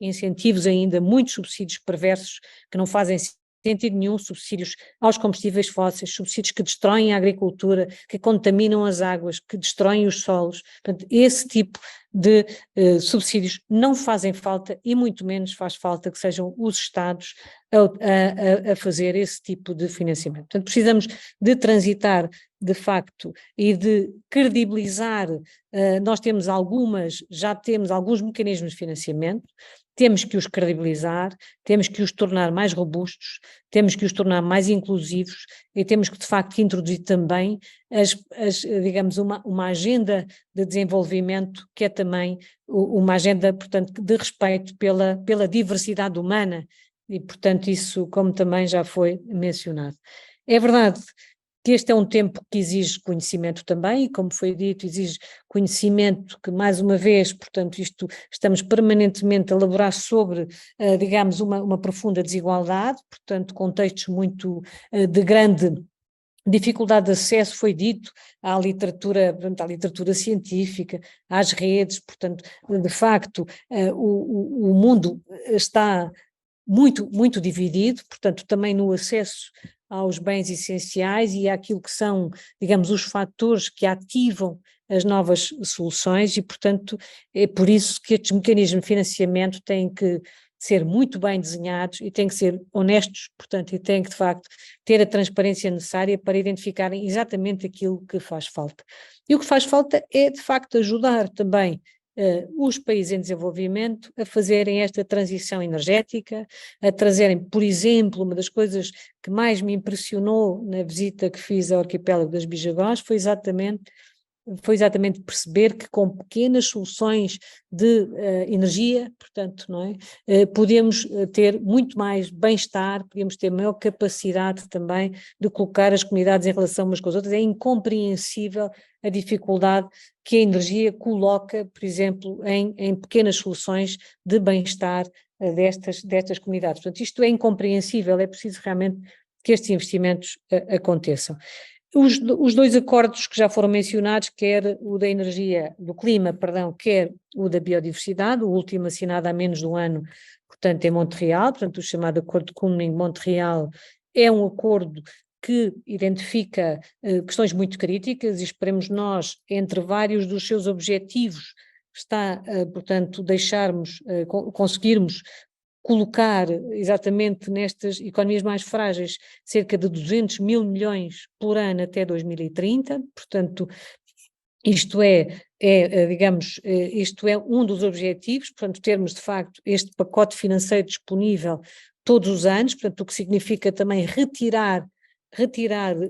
incentivos ainda, muitos subsídios perversos que não fazem sentido nenhum, subsídios aos combustíveis fósseis, subsídios que destroem a agricultura, que contaminam as águas, que destroem os solos. Portanto, esse tipo de subsídios não fazem falta, e muito menos faz falta que sejam os Estados a fazer esse tipo de financiamento. Portanto, precisamos de transitar, de facto, e de credibilizar. Nós já temos alguns mecanismos de financiamento, temos que os credibilizar, temos que os tornar mais robustos, temos que os tornar mais inclusivos, e temos que, de facto, introduzir também digamos, uma agenda de desenvolvimento que é também uma agenda, portanto, de respeito pela diversidade humana, e, portanto, isso, como também já foi mencionado. É verdade que este é um tempo que exige conhecimento também, e como foi dito, exige conhecimento que, mais uma vez, portanto, estamos permanentemente a elaborar sobre, digamos, uma profunda desigualdade, portanto, contextos muito de grande dificuldade de acesso, foi dito, à literatura, portanto, à literatura científica, às redes, portanto, de facto, o mundo está muito dividido, portanto, também no acesso aos bens essenciais e àquilo que são, digamos, os fatores que ativam as novas soluções, e, portanto, é por isso que estes mecanismos de financiamento têm que ser muito bem desenhados e têm que ser honestos, portanto, e têm que, de facto, ter a transparência necessária para identificarem exatamente aquilo que faz falta. E o que faz falta é, de facto, ajudar também os países em desenvolvimento a fazerem esta transição energética, a trazerem, por exemplo, uma das coisas que mais me impressionou na visita que fiz ao arquipélago das Bijagós foi exatamente perceber que com pequenas soluções de energia, portanto, não é, podemos ter muito mais bem-estar, podemos ter maior capacidade também de colocar as comunidades em relação umas com as outras. É incompreensível a dificuldade que a energia coloca, por exemplo, em pequenas soluções de bem-estar destas comunidades. Portanto, isto é incompreensível, é preciso realmente que estes investimentos aconteçam. Os dois acordos que já foram mencionados, quer o da energia, do clima, perdão, quer o da biodiversidade, o último assinado há menos de um ano, portanto, em Montreal, portanto, o chamado Acordo de Kunming-Montreal é um acordo que identifica questões muito críticas e esperemos nós, entre vários dos seus objetivos, está, portanto, conseguirmos colocar exatamente nestas economias mais frágeis cerca de 200 mil milhões por ano até 2030, portanto, isto digamos, isto é um dos objetivos, portanto, termos de facto este pacote financeiro disponível todos os anos, portanto, o que significa também retirar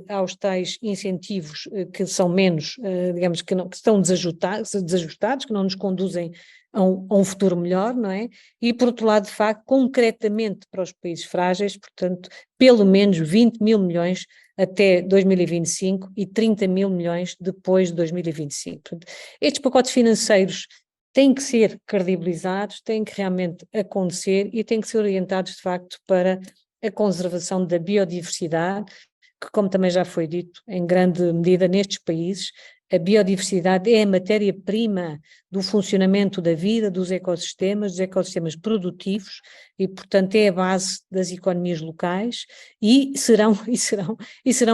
aos tais incentivos que são menos, digamos, que estão desajustados, que não nos conduzem a um futuro melhor, não é? E, por outro lado, de facto, concretamente para os países frágeis, portanto, pelo menos 20 mil milhões até 2025 e 30 mil milhões depois de 2025. Portanto, estes pacotes financeiros têm que ser credibilizados, têm que realmente acontecer e têm que ser orientados, de facto, para a conservação da biodiversidade, que, como também já foi dito, em grande medida nestes países, a biodiversidade é a matéria-prima do funcionamento da vida, dos ecossistemas produtivos e, portanto, é a base das economias locais e serão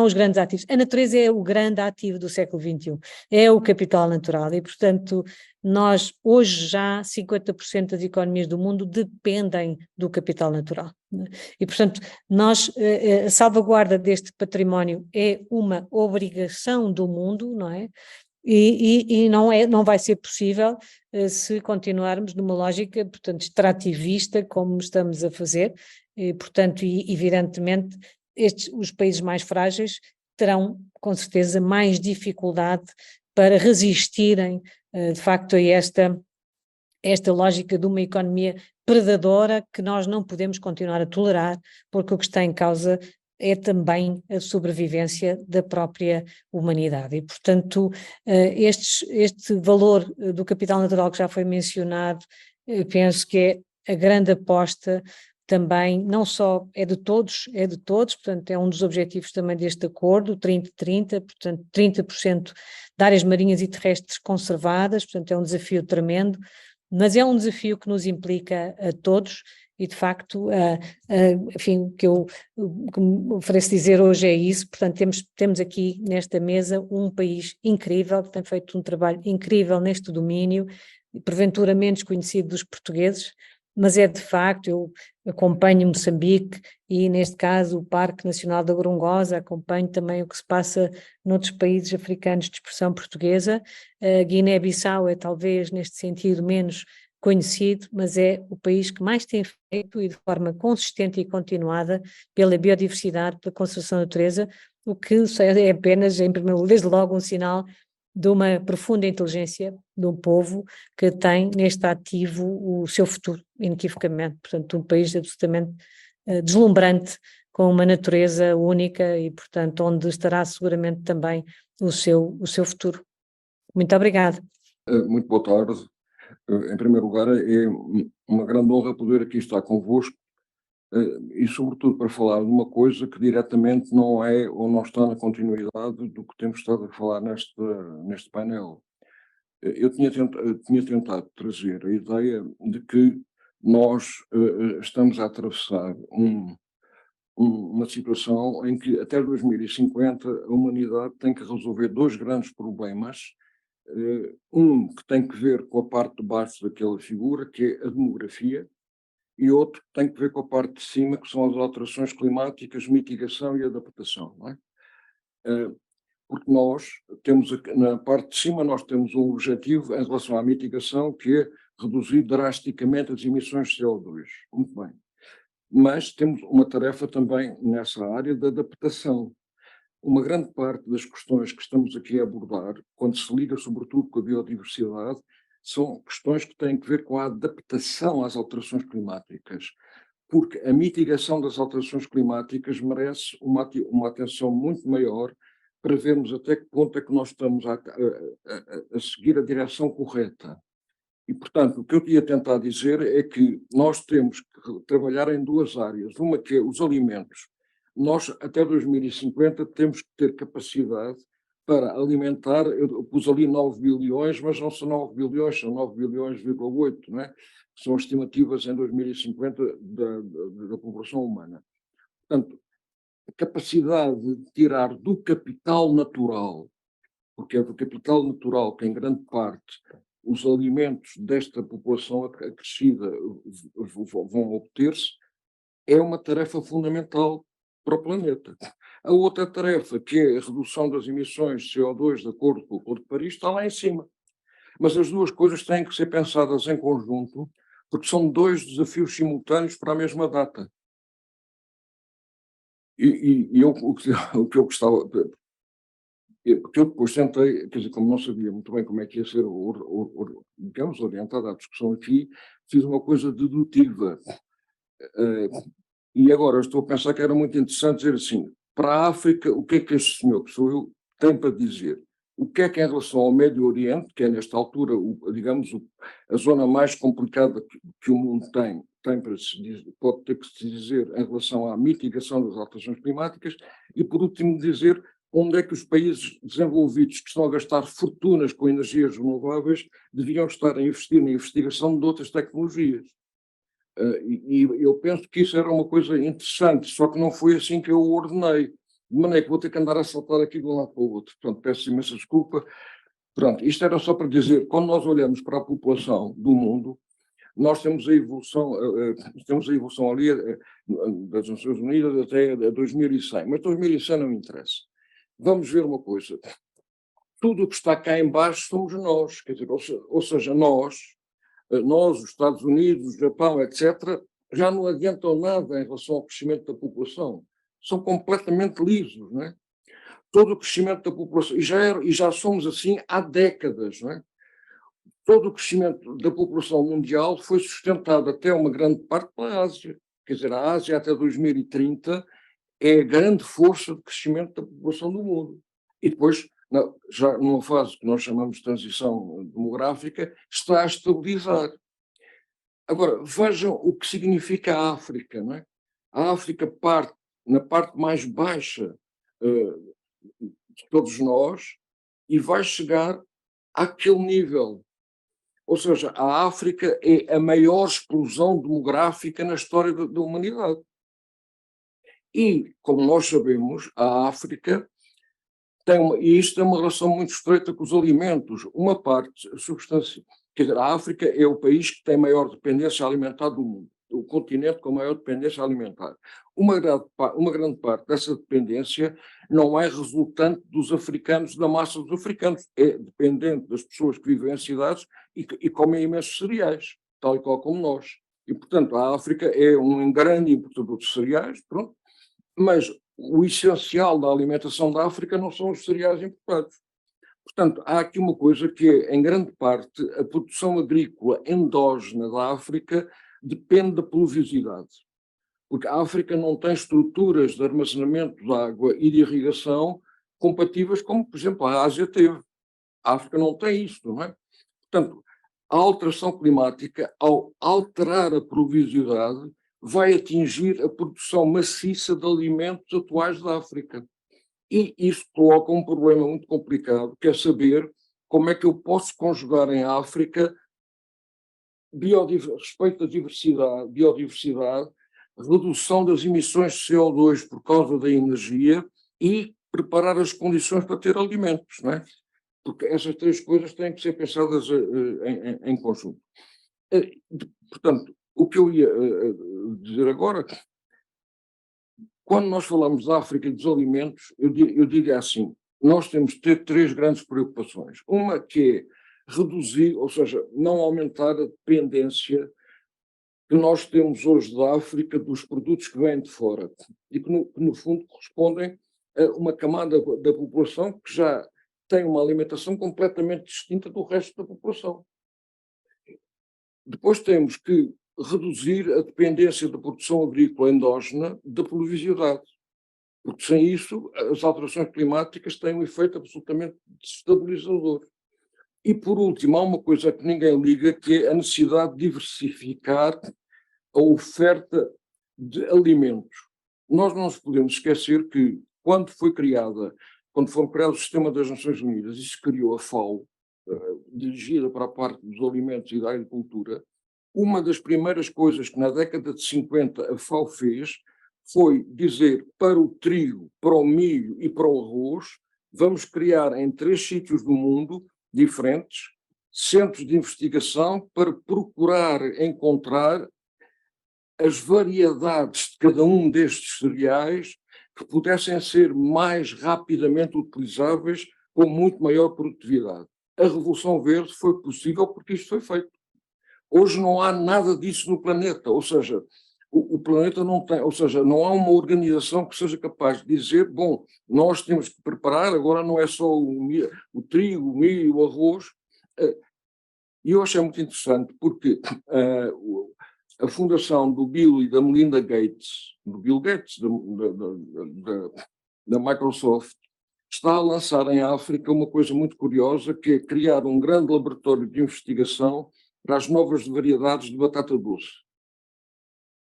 os grandes ativos. A natureza é o grande ativo do século XXI, é o capital natural e, portanto, nós hoje já 50% das economias do mundo dependem do capital natural. E, portanto, a salvaguarda deste património é uma obrigação do mundo, não é? E não vai ser possível se continuarmos numa lógica, portanto, extrativista, como estamos a fazer, portanto, evidentemente, os países mais frágeis terão, com certeza, mais dificuldade para resistirem, de facto, a esta lógica de uma economia predadora que nós não podemos continuar a tolerar, porque o que está em causa é também a sobrevivência da própria humanidade. E, portanto, este valor do capital natural que já foi mencionado, penso que é a grande aposta também, não só é de todos, portanto, é um dos objetivos também deste acordo, 30-30, portanto, 30% de áreas marinhas e terrestres conservadas, portanto, é um desafio tremendo, mas é um desafio que nos implica a todos e, de facto, enfim, o que me ofereço dizer hoje é isso, portanto, temos aqui nesta mesa um país incrível, que tem feito um trabalho incrível neste domínio, porventura menos conhecido dos portugueses, mas é de facto, eu acompanho Moçambique e, neste caso, o Parque Nacional da Gorongosa, acompanho também o que se passa noutros países africanos de expressão portuguesa. Guiné-Bissau é talvez, neste sentido, menos conhecido, mas é o país que mais tem feito e de forma consistente e continuada pela biodiversidade, pela conservação da natureza, o que é apenas, em primeiro lugar, desde logo um sinal de uma profunda inteligência do povo que tem neste ativo o seu futuro, inequivocamente. Portanto, um país absolutamente deslumbrante, com uma natureza única e, portanto, onde estará seguramente também o seu futuro. Muito obrigada. Muito boa tarde. Em primeiro lugar, é uma grande honra poder aqui estar convosco e, sobretudo, para falar de uma coisa que diretamente não é ou não está na continuidade do que temos estado a falar neste painel. Eu tinha tentado trazer a ideia de que nós estamos a atravessar uma situação em que até 2050 a humanidade tem que resolver dois grandes problemas. Um que tem que ver com a parte de baixo daquela figura, que é a demografia, e outro que tem que ver com a parte de cima, que são as alterações climáticas, mitigação e adaptação, não é? Porque nós temos, na parte de cima, nós temos um objetivo em relação à mitigação, que é reduzir drasticamente as emissões de CO2. Muito bem. Mas temos uma tarefa também nessa área da adaptação. Uma grande parte das questões que estamos aqui a abordar, quando se liga sobretudo com a biodiversidade, são questões que têm que ver com a adaptação às alterações climáticas, porque a mitigação das alterações climáticas merece uma atenção muito maior para vermos até que ponto é que nós estamos a seguir a direção correta. E, portanto, o que eu ia tentar dizer é que nós temos que trabalhar em duas áreas. Uma que é os alimentos. nós até 2050 temos que ter capacidade para alimentar, eu pus ali 9 bilhões, mas não são 9 bilhões, são 9 bilhões,8, não é? São estimativas em 2050 da população humana. Portanto, a capacidade de tirar do capital natural, porque é do capital natural que, em grande parte, os alimentos desta população acrescida vão obter-se, é uma tarefa fundamental para o planeta. A outra tarefa, que é a redução das emissões de CO2 de acordo com o Acordo de Paris, está lá em cima. Mas as duas coisas têm que ser pensadas em conjunto, porque são dois desafios simultâneos para a mesma data. O que eu gostava... Porque eu depois tentei, quer dizer, como não sabia muito bem como é que ia ser, digamos, orientada à discussão aqui, fiz uma coisa dedutiva. E agora estou a pensar que era muito interessante dizer assim, para a África, o que é que este senhor, que sou eu, tem para dizer? O que é que em relação ao Médio Oriente, que é nesta altura, digamos, a zona mais complicada que o mundo tem para se dizer, pode ter que se dizer em relação à mitigação das alterações climáticas, e por último dizer onde é que os países desenvolvidos que estão a gastar fortunas com energias renováveis deviam estar a investir na investigação de outras tecnologias. E eu penso que isso era uma coisa interessante, só que não foi assim que eu o ordenei. De maneira que vou ter que andar a saltar aqui de um lado para o outro. Portanto, peço imensa desculpa. Pronto, isto era só para dizer, quando nós olhamos para a população do mundo, nós temos a evolução ali das Nações Unidas até 2100, mas 2100 não interessa. Vamos ver uma coisa. Tudo o que está cá em baixo somos nós, quer dizer, ou seja, nós, os Estados Unidos, o Japão, etc., já não adiantam nada em relação ao crescimento da população. São completamente lisos, não é? Todo o crescimento da população, e já somos assim há décadas, não é? Todo o crescimento da população mundial foi sustentado até uma grande parte pela Ásia. Quer dizer, a Ásia até 2030 é a grande força de crescimento da população do mundo. E depois, já numa fase que nós chamamos de transição demográfica, está a estabilizar. Agora, vejam o que significa a África, não é? A África parte, na parte mais baixa de todos nós, e vai chegar àquele nível. Ou seja, a África é a maior explosão demográfica na história da humanidade. E, como nós sabemos, a África e isto tem uma relação muito estreita com os alimentos. Uma parte substancial, quer dizer, a África é o país que tem maior dependência alimentar do mundo, o continente com maior dependência alimentar. Uma grande parte dessa dependência não é resultante dos africanos, da massa dos africanos, é dependente das pessoas que vivem em cidades e comem imensos cereais, tal e qual como nós. E, portanto, a África é um grande importador de cereais, pronto, mas o essencial da alimentação da África não são os cereais importados. Portanto, há aqui uma coisa que é, em grande parte, a produção agrícola endógena da África depende da pluviosidade. Porque a África não tem estruturas de armazenamento de água e de irrigação compatíveis como, por exemplo, a Ásia teve. A África não tem isso, não é? Portanto, a alteração climática, ao alterar a pluviosidade, vai atingir a produção maciça de alimentos atuais da África. E isso coloca um problema muito complicado, que é saber como é que eu posso conjugar em África respeito à biodiversidade, redução das emissões de CO2 por causa da energia e preparar as condições para ter alimentos, não é? Porque essas três coisas têm que ser pensadas em conjunto. Portanto, o que eu ia dizer agora, quando nós falamos da África e dos alimentos, eu diria assim, nós temos de ter três grandes preocupações. Uma que é reduzir, ou seja, não aumentar a dependência que nós temos hoje da África dos produtos que vêm de fora e que no fundo correspondem a uma camada da população que já tem uma alimentação completamente distinta do resto da população. Depois temos que reduzir a dependência da produção agrícola endógena da pluviosidade, porque sem isso as alterações climáticas têm um efeito absolutamente desestabilizador. E por último, há uma coisa que ninguém liga, que é a necessidade de diversificar a oferta de alimentos. nós não nos podemos esquecer que quando foi criado o Sistema das Nações Unidas e se criou a FAO, dirigida para a parte dos alimentos e da agricultura, uma das primeiras coisas que na década de 50 a FAO fez foi dizer para o trigo, para o milho e para o arroz, vamos criar em 3 sítios do mundo diferentes centros de investigação para procurar encontrar as variedades de cada um destes cereais que pudessem ser mais rapidamente utilizáveis com muito maior produtividade. A Revolução Verde foi possível porque isto foi feito. Hoje não há nada disso no planeta, ou seja, o planeta não tem, ou seja, não há uma organização que seja capaz de dizer, bom, nós temos que preparar, agora não é só o trigo, o milho, o arroz. E eu achei muito interessante porque a fundação do Bill e da Melinda Gates, do Bill Gates, da Microsoft, está a lançar em África uma coisa muito curiosa, que é criar um grande laboratório de investigação para as novas variedades de batata doce.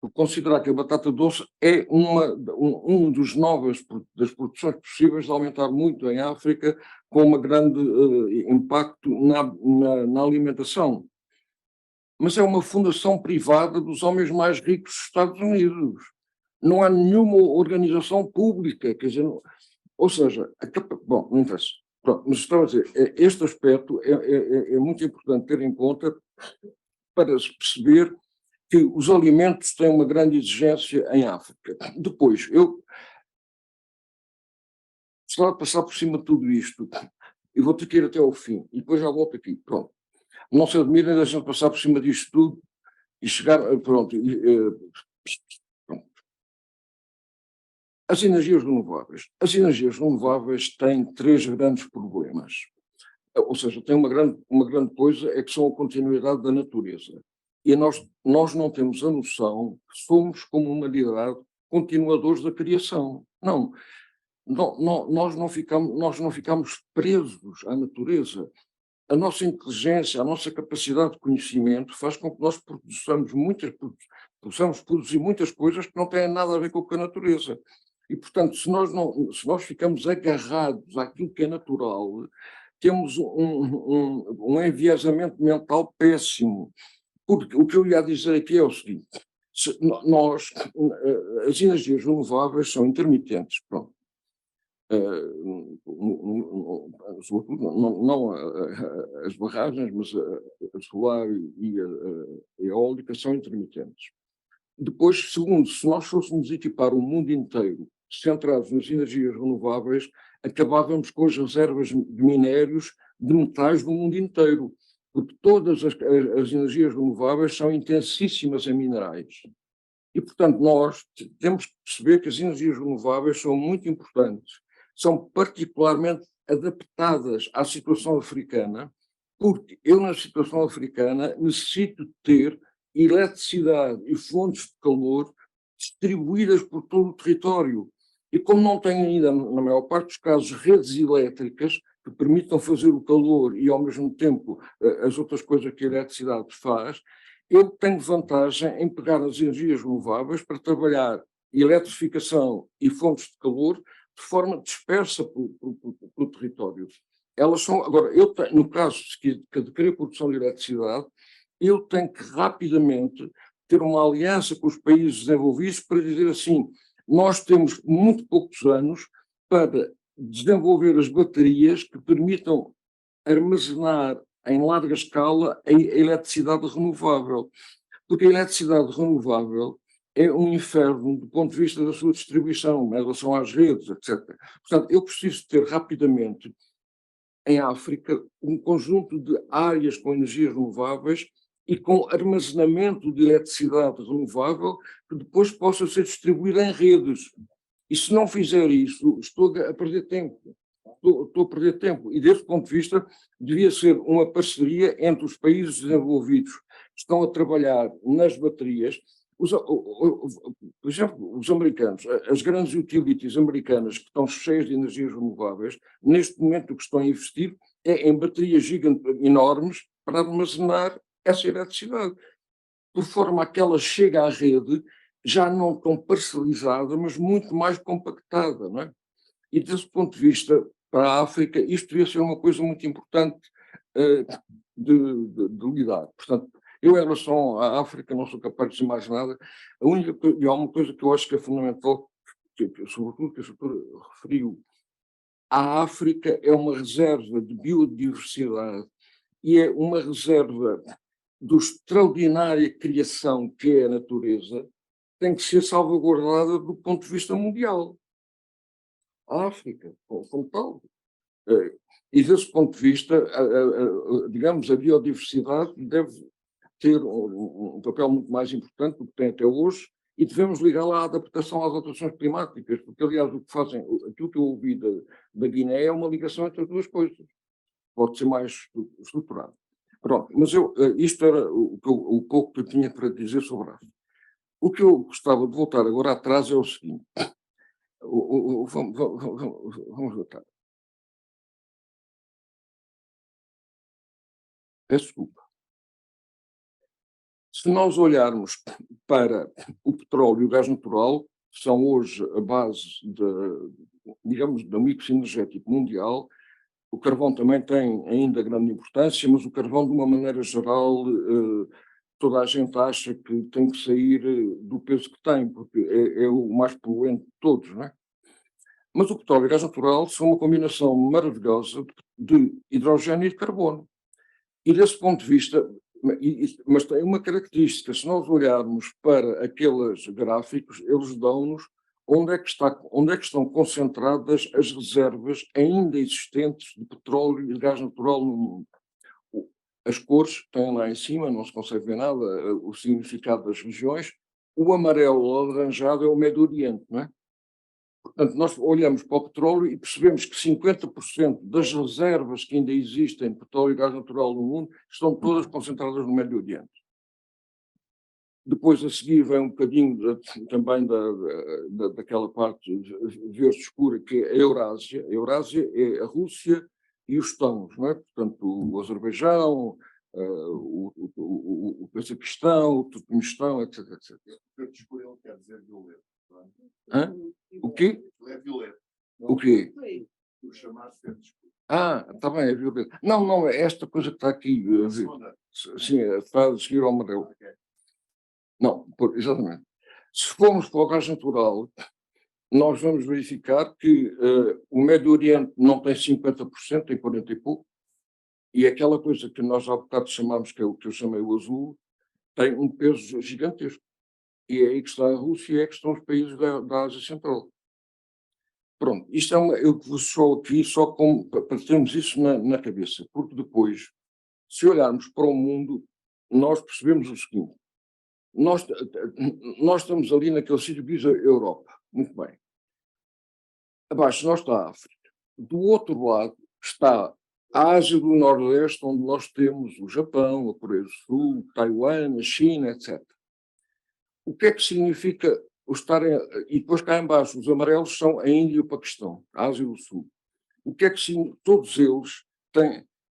Por considerar que a batata doce é um dos das produções possíveis de aumentar muito em África, com um grande impacto na alimentação. Mas é uma fundação privada dos homens mais ricos dos Estados Unidos. Não há nenhuma organização pública, quer dizer, ou seja, bom, não interessa. Pronto, mas estava a dizer, este aspecto é muito importante ter em conta para se perceber que os alimentos têm uma grande exigência em África. Depois, eu gostava de passar por cima de tudo isto, e vou ter que ir até ao fim, e depois já volto aqui, pronto. Não se admirem de a gente passar por cima disto tudo e chegar, pronto. As energias renováveis. As energias renováveis têm 3 grandes problemas. Ou seja, tem uma grande coisa, é que são a continuidade da natureza. E nós não temos a noção que somos, como humanidade, continuadores da criação. Não, nós não ficamos presos à natureza. A nossa inteligência, a nossa capacidade de conhecimento faz com que nós possamos produzir muitas coisas que não têm nada a ver com a natureza. E, portanto, se nós ficamos agarrados àquilo que é natural, temos um enviesamento mental péssimo. Porque o que eu ia dizer aqui é o seguinte: as energias renováveis são intermitentes, pronto. Sobretudo, não as barragens, mas a solar e a eólica são intermitentes. Depois, segundo, se nós fôssemos equipar o mundo inteiro centrados nas energias renováveis, acabávamos com as reservas de minérios de metais do mundo inteiro, porque todas as energias renováveis são intensíssimas em minerais. E, portanto, nós temos que perceber que as energias renováveis são muito importantes, são particularmente adaptadas à situação africana, porque eu, na situação africana, necessito ter eletricidade e fontes de calor distribuídas por todo o território. E como não tenho ainda, na maior parte dos casos, redes elétricas que permitam fazer o calor e, ao mesmo tempo, as outras coisas que a eletricidade faz, eu tenho vantagem em pegar as energias renováveis para trabalhar eletrificação e fontes de calor de forma dispersa pelo território. Elas são, agora, no caso de querer produção de eletricidade, eu tenho que rapidamente ter uma aliança com os países desenvolvidos para dizer assim: nós temos muito poucos anos para desenvolver as baterias que permitam armazenar em larga escala a eletricidade renovável. Porque a eletricidade renovável é um inferno do ponto de vista da sua distribuição, em relação às redes, etc. Portanto, eu preciso ter rapidamente, em África, um conjunto de áreas com energias renováveis e com armazenamento de eletricidade renovável que depois possa ser distribuída em redes. E se não fizer isso, estou a perder tempo. Estou a perder tempo. E desse ponto de vista, devia ser uma parceria entre os países desenvolvidos que estão a trabalhar nas baterias. Por exemplo, os americanos, as grandes utilities americanas que estão cheias de energias renováveis, neste momento o que estão a investir é em baterias enormes para armazenar essa eletricidade, por forma a que ela chega à rede já não tão parcelizada, mas muito mais compactada, não é? E desse ponto de vista, para a África, isto devia ser uma coisa muito importante de lidar. Portanto, eu em relação à África não sou capaz de dizer mais nada. A única coisa, e há uma coisa que eu acho que é fundamental, sobretudo que a senhora referiu, a África é uma reserva de biodiversidade e é uma reserva de extraordinária criação que é a natureza, tem que ser salvaguardada do ponto de vista mundial. A África, como tal. E desse ponto de vista, digamos, a biodiversidade deve ter um papel muito mais importante do que tem até hoje e devemos ligá-la à adaptação às alterações climáticas, porque, aliás, o que fazem, aquilo que eu ouvi da Guiné é uma ligação entre as duas coisas. Pode ser mais estruturado. Pronto, mas isto era o pouco que eu tinha para dizer sobre a África. O que eu gostava de voltar agora atrás é o seguinte. Vamos voltar. Peço desculpa. Se nós olharmos para o petróleo e o gás natural, que são hoje a base, digamos, do mix energético mundial, o carvão também tem ainda grande importância, mas o carvão, de uma maneira geral, toda a gente acha que tem que sair do peso que tem, porque é o mais poluente de todos, não é? Mas o petróleo e o gás natural são uma combinação maravilhosa de hidrogênio e de carbono. E desse ponto de vista, mas tem uma característica, se nós olharmos para aqueles gráficos, eles dão-nos onde é que estão concentradas as reservas ainda existentes de petróleo e de gás natural no mundo. As cores estão lá em cima, não se consegue ver nada, o significado das regiões. O amarelo ou alaranjado é o Médio Oriente, não é? Portanto, nós olhamos para o petróleo e percebemos que 50% das reservas que ainda existem de petróleo e gás natural no mundo estão todas concentradas no Médio Oriente. Depois, a seguir, vem um bocadinho também daquela parte verde escura, que é a Eurásia. A Eurásia é a Rússia e os estãos, não é? Portanto, o Azerbaijão, o Cazaquistão, o Turcomenistão, etc. Verde escuro quer dizer violeta. Hã? O quê? É violeta. O quê? O chamado verde escuro. Está bem, é violeta. Não, é esta coisa que está aqui. Sim, está a seguir ao amarelo. Não, exatamente. Se formos para o gás natural, nós vamos verificar que o Médio Oriente não tem 50%, tem 40% e pouco, e aquela coisa que nós há bocado chamámos, que é o que eu chamei o azul, tem um peso gigantesco. E é aí que está a Rússia e é que estão os países da Ásia Central. Pronto, isto eu vos só aqui só para termos isso na cabeça, porque depois, se olharmos para o mundo, nós percebemos o seguinte. Nós estamos ali naquele sítio que diz a Europa. Muito bem. Abaixo de nós está a África. Do outro lado está a Ásia do Nordeste, onde nós temos o Japão, a Coreia do Sul, Taiwan, a China, etc. O que é que significa o estar e depois cá embaixo, os amarelos são a Índia e o Paquistão, a Ásia do Sul. O que é que significa? Todos eles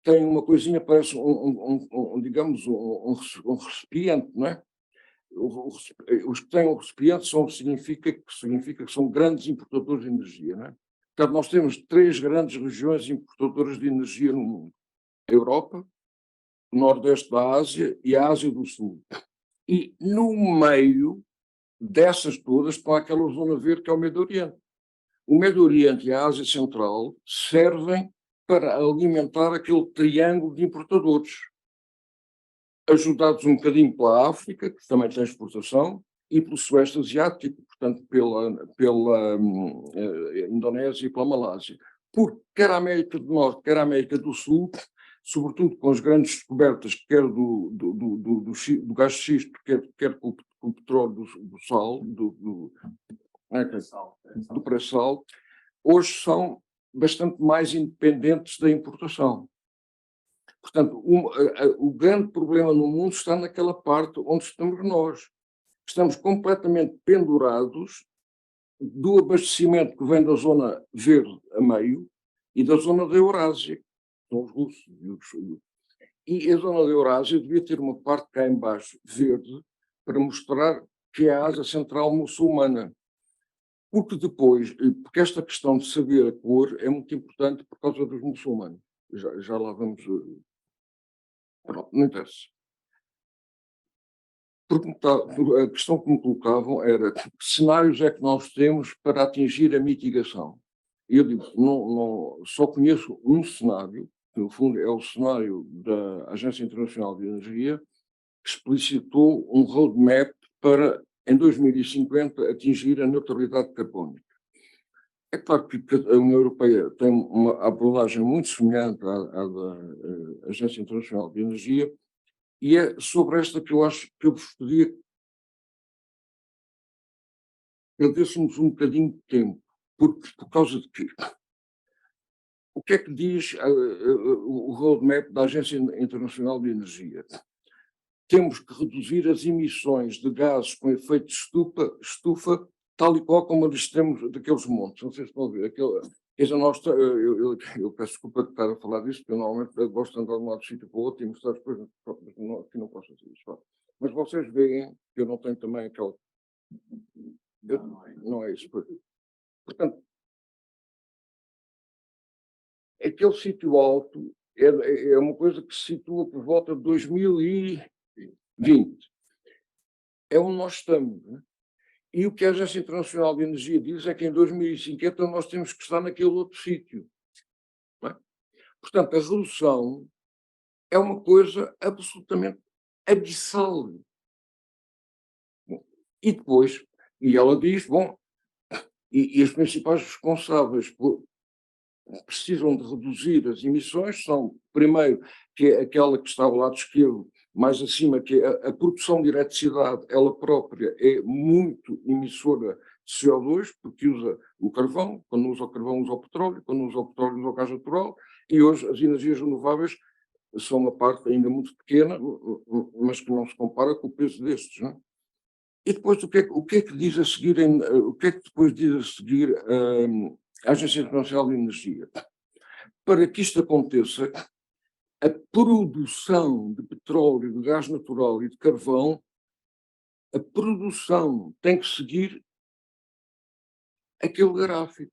têm uma coisinha, parece digamos, um recipiente, não é? Os que têm um recipiente significa que são grandes importadores de energia, não é? Portanto, nós temos 3 grandes regiões importadoras de energia no mundo. A Europa, o Nordeste da Ásia e a Ásia do Sul. E no meio dessas todas estão aquela zona verde que é o Médio Oriente. O Médio Oriente e a Ásia Central servem para alimentar aquele triângulo de importadores, ajudados um bocadinho pela África, que também tem exportação, e pelo Sudeste Asiático, portanto pela Indonésia e pela Malásia. Porque quer a América do Norte, quer a América do Sul, sobretudo com as grandes descobertas, quer do gás de xisto, quer com o petróleo do sal, do pré-sal, hoje são bastante mais independentes da importação. Portanto, o grande problema no mundo está naquela parte onde estamos nós. Estamos completamente pendurados do abastecimento que vem da zona verde a meio e da zona da Eurásia, que são os russos. E a zona da Eurásia devia ter uma parte cá embaixo verde para mostrar que é a Ásia Central muçulmana. Porque esta questão de saber a cor é muito importante por causa dos muçulmanos. Já lá vamos. Pronto, não interessa. A questão que me colocavam era que cenários é que nós temos para atingir a mitigação. E eu digo, não, só conheço um cenário, que no fundo é o cenário da Agência Internacional de Energia, que explicitou um roadmap para, em 2050, atingir a neutralidade carbónica. É claro que a União Europeia tem uma abordagem muito semelhante à da Agência Internacional de Energia, e é sobre esta que eu acho que eu vos pedia que perdêssemos um bocadinho de tempo. Por causa de quê? O que é que diz o roadmap da Agência Internacional de Energia? Temos que reduzir as emissões de gases com efeito de estufa, tal e qual como eles temos daqueles montes. Não sei se estão a ver. Eu peço desculpa de estar a falar disso, porque eu normalmente gosto de andar de um lado do sítio para o outro e mostrar as coisas, aqui não posso fazer isso. Mas vocês veem que eu não tenho também aquela... Não é isso. Portanto, aquele sítio alto é uma coisa que se situa por volta de 2020. É onde nós estamos. Né? E o que a Agência Internacional de Energia diz é que em 2050 nós temos que estar naquele outro sítio. É? Portanto, a redução é uma coisa absolutamente abissal. Bom, e depois, e ela diz, bom, e os principais responsáveis precisam de reduzir as emissões são, primeiro, que é aquela que está ao lado esquerdo, mais acima, que é a produção de eletricidade, ela própria é muito emissora de CO2, porque usa o carvão, quando usa o carvão usa o petróleo, quando usa o petróleo usa o gás natural, e hoje as energias renováveis são uma parte ainda muito pequena, mas que não se compara com o peso destes. Não é? E depois o que é que diz a seguir, o que é que depois diz a seguir a Agência Internacional de Energia? Para que isto aconteça, a produção de petróleo, de gás natural e de carvão, a produção tem que seguir aquele gráfico.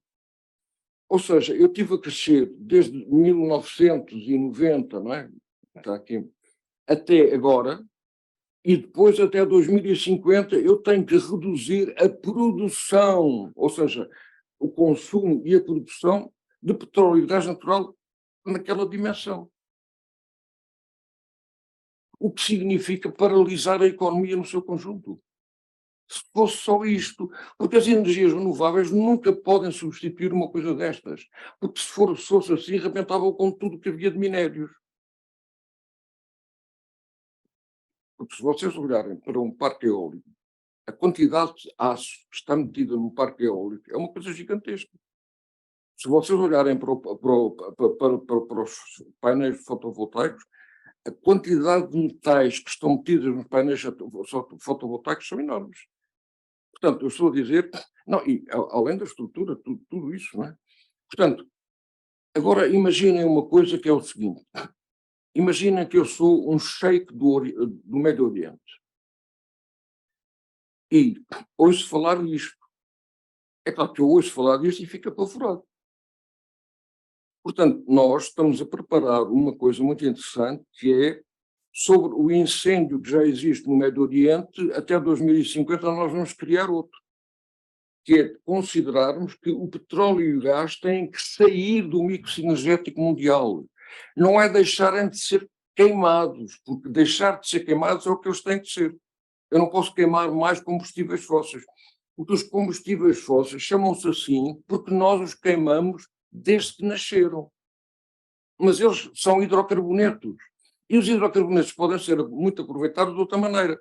Ou seja, eu tive a crescer desde 1990, não é? Está aqui, até agora, e depois até 2050 eu tenho que reduzir a produção, ou seja, o consumo e a produção de petróleo e de gás natural naquela dimensão. O que significa paralisar a economia no seu conjunto. Se fosse só isto, porque as energias renováveis nunca podem substituir uma coisa destas, porque se fosse assim, rebentavam com tudo que havia de minérios. Porque se vocês olharem para um parque eólico, a quantidade de aço que está metida no parque eólico é uma coisa gigantesca. Se vocês olharem para os painéis fotovoltaicos, a quantidade de metais que estão metidos nos painéis fotovoltaicos são enormes. Portanto, eu estou a dizer, não, e além da estrutura, tudo isso, não é? Portanto, agora imaginem uma coisa que é o seguinte, imaginem que eu sou um sheik do Médio Oriente e ouço falar disto. É claro que eu ouço falar disto e fico apavorado. Portanto, nós estamos a preparar uma coisa muito interessante, que é sobre o incêndio que já existe no Médio Oriente, até 2050 nós vamos criar outro, que é considerarmos que o petróleo e o gás têm que sair do mix energético mundial. Não é deixarem de ser queimados, porque deixar de ser queimados é o que eles têm que ser. Eu não posso queimar mais combustíveis fósseis, porque os combustíveis fósseis chamam-se assim porque nós os queimamos desde que nasceram. Mas eles são hidrocarbonetos. E os hidrocarbonetos podem ser muito aproveitados de outra maneira.